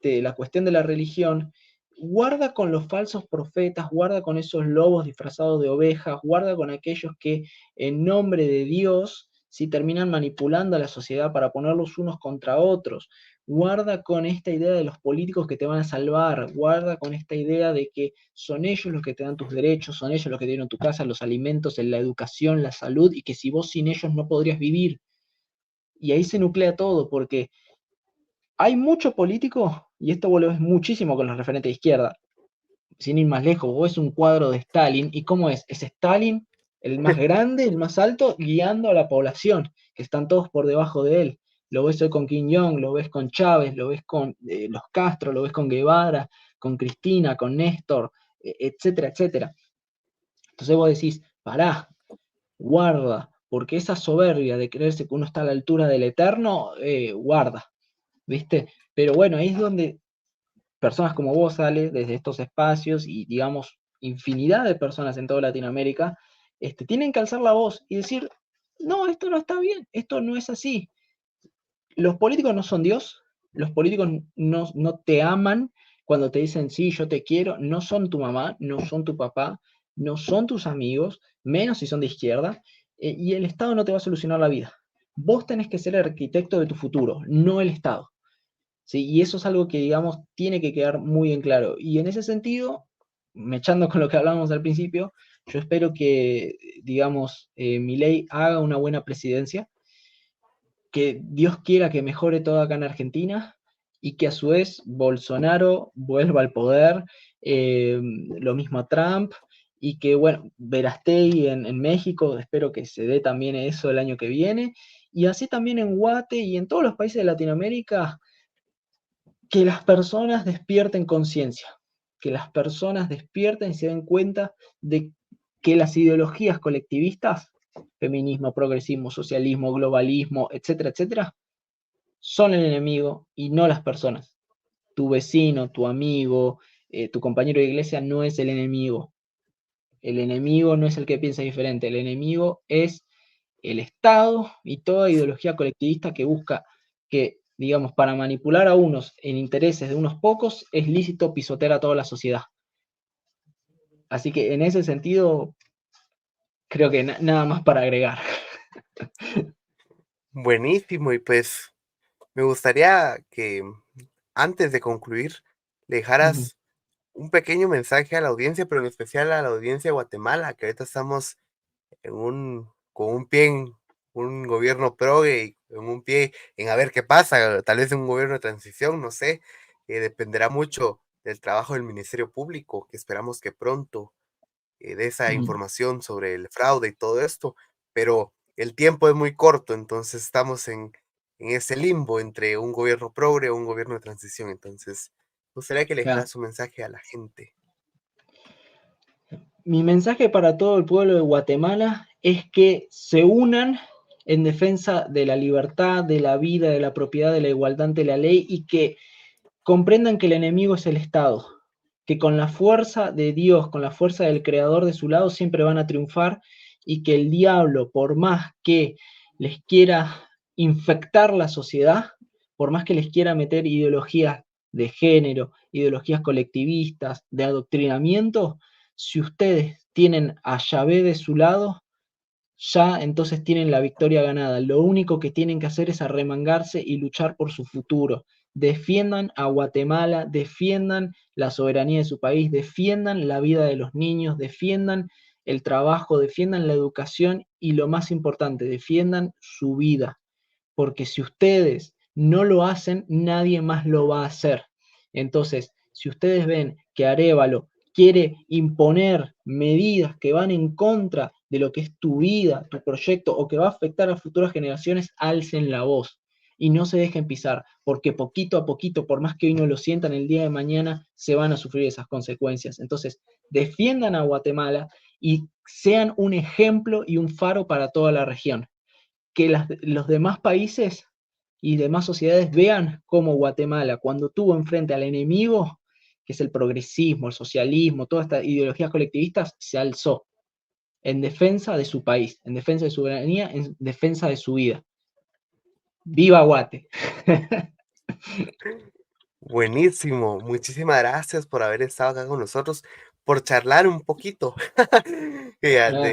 la cuestión de la religión, guarda con los falsos profetas, guarda con esos lobos disfrazados de ovejas, guarda con aquellos que en nombre de Dios sí terminan manipulando a la sociedad para ponerlos unos contra otros. guarda con esta idea de los políticos que te van a salvar, guarda con esta idea de que son ellos los que te dan tus derechos, son ellos los que te dieron tu casa, los alimentos, la educación, la salud, y que si vos sin ellos no podrías vivir. Y ahí se nuclea todo, porque hay mucho político, y esto vos lo ves muchísimo con los referentes de izquierda, sin ir más lejos, vos ves un cuadro de Stalin, ¿y cómo es? Es Stalin, el más grande, el más alto, guiando a la población, que están todos por debajo de él. Lo ves hoy con Kim Jong, lo ves con Chávez, lo ves con los Castro, lo ves con Guevara, con Cristina, con Néstor, etcétera, etcétera. Entonces vos decís, pará, guarda, porque esa soberbia de creerse que uno está a la altura del eterno, guarda, ¿viste? Pero bueno, ahí es donde personas como vos sale desde estos espacios y digamos infinidad de personas en toda Latinoamérica, tienen que alzar la voz y decir, no, esto no está bien, esto no es así. Los políticos no son Dios, los políticos no te aman cuando te dicen, sí, yo te quiero, no son tu mamá, no son tu papá, no son tus amigos, menos si son de izquierda, y el Estado no te va a solucionar la vida. Vos tenés que ser el arquitecto de tu futuro, no el Estado. ¿Sí? Y eso es algo que, digamos, tiene que quedar muy en claro. Y en ese sentido, mechando con lo que hablábamos al principio, yo espero que, digamos, Milei haga una buena presidencia, que Dios quiera que mejore todo acá en Argentina y que a su vez Bolsonaro vuelva al poder, lo mismo a Trump, y que, bueno, Verástegui en México, espero que se dé también eso el año que viene, y así también en Guate y en todos los países de Latinoamérica, que las personas despierten conciencia, que las personas despierten y se den cuenta de que las ideologías colectivistas, feminismo, progresismo, socialismo, globalismo, etcétera, etcétera, son el enemigo y no las personas. Tu vecino, tu amigo, tu compañero de iglesia no es el enemigo. El enemigo no es el que piensa diferente, el enemigo es el Estado y toda ideología colectivista que busca que, digamos, para manipular a unos en intereses de unos pocos, es lícito pisotear a toda la sociedad. Así que en ese sentido, creo que nada más para agregar. Buenísimo, y pues me gustaría que antes de concluir le dejaras un pequeño mensaje a la audiencia, pero en especial a la audiencia de Guatemala, que ahorita estamos con un pie en un gobierno progre y con un pie en a ver qué pasa, tal vez en un gobierno de transición, no sé, dependerá mucho del trabajo del Ministerio Público, que esperamos que pronto dé esa información sobre el fraude y todo esto, pero el tiempo es muy corto, entonces estamos en ese limbo entre un gobierno progre o un gobierno de transición, entonces me gustaría que le Claro. dejaras un mensaje a la gente. Mi mensaje para todo el pueblo de Guatemala es que se unan en defensa de la libertad, de la vida, de la propiedad, de la igualdad ante la ley, y que comprendan que el enemigo es el Estado, que con la fuerza de Dios, con la fuerza del Creador de su lado, siempre van a triunfar, y que el diablo, por más que les quiera infectar la sociedad, por más que les quiera meter ideologías de género, ideologías colectivistas, de adoctrinamiento, si ustedes tienen a Yahvé de su lado, ya entonces tienen la victoria ganada. Lo único que tienen que hacer es arremangarse y luchar por su futuro. Defiendan a Guatemala, defiendan la soberanía de su país, defiendan la vida de los niños, defiendan el trabajo, defiendan la educación y, lo más importante, defiendan su vida. Porque si ustedes no lo hacen, nadie más lo va a hacer. Entonces, si ustedes ven que Arévalo quiere imponer medidas que van en contra de lo que es tu vida, tu proyecto, o que va a afectar a futuras generaciones, alcen la voz y no se dejen pisar, porque poquito a poquito, por más que hoy no lo sientan, el día de mañana se van a sufrir esas consecuencias. Entonces, defiendan a Guatemala y sean un ejemplo y un faro para toda la región. Que los demás países y demás sociedades vean cómo Guatemala, cuando tuvo enfrente al enemigo, que es el progresismo, el socialismo, todas estas ideologías colectivistas, se alzó en defensa de su país, en defensa de su soberanía, en defensa de su vida. ¡Viva Guate! Buenísimo, muchísimas gracias por haber estado acá con nosotros, por charlar un poquito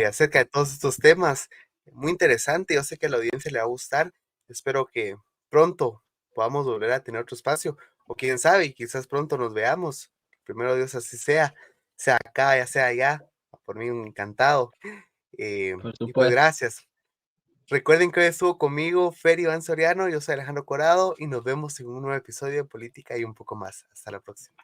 acerca de todos estos temas. Muy interesante, yo sé que a la audiencia le va a gustar. Espero que pronto podamos volver a tener otro espacio, o quién sabe, quizás pronto nos veamos. Primero Dios así sea acá, ya sea allá, por mí encantado. Por Y pues supuesto. gracias. Recuerden que hoy estuvo conmigo Fer Iván Soriano, yo soy Alejandro Corado y nos vemos en un nuevo episodio de Política y un poco más. Hasta la próxima.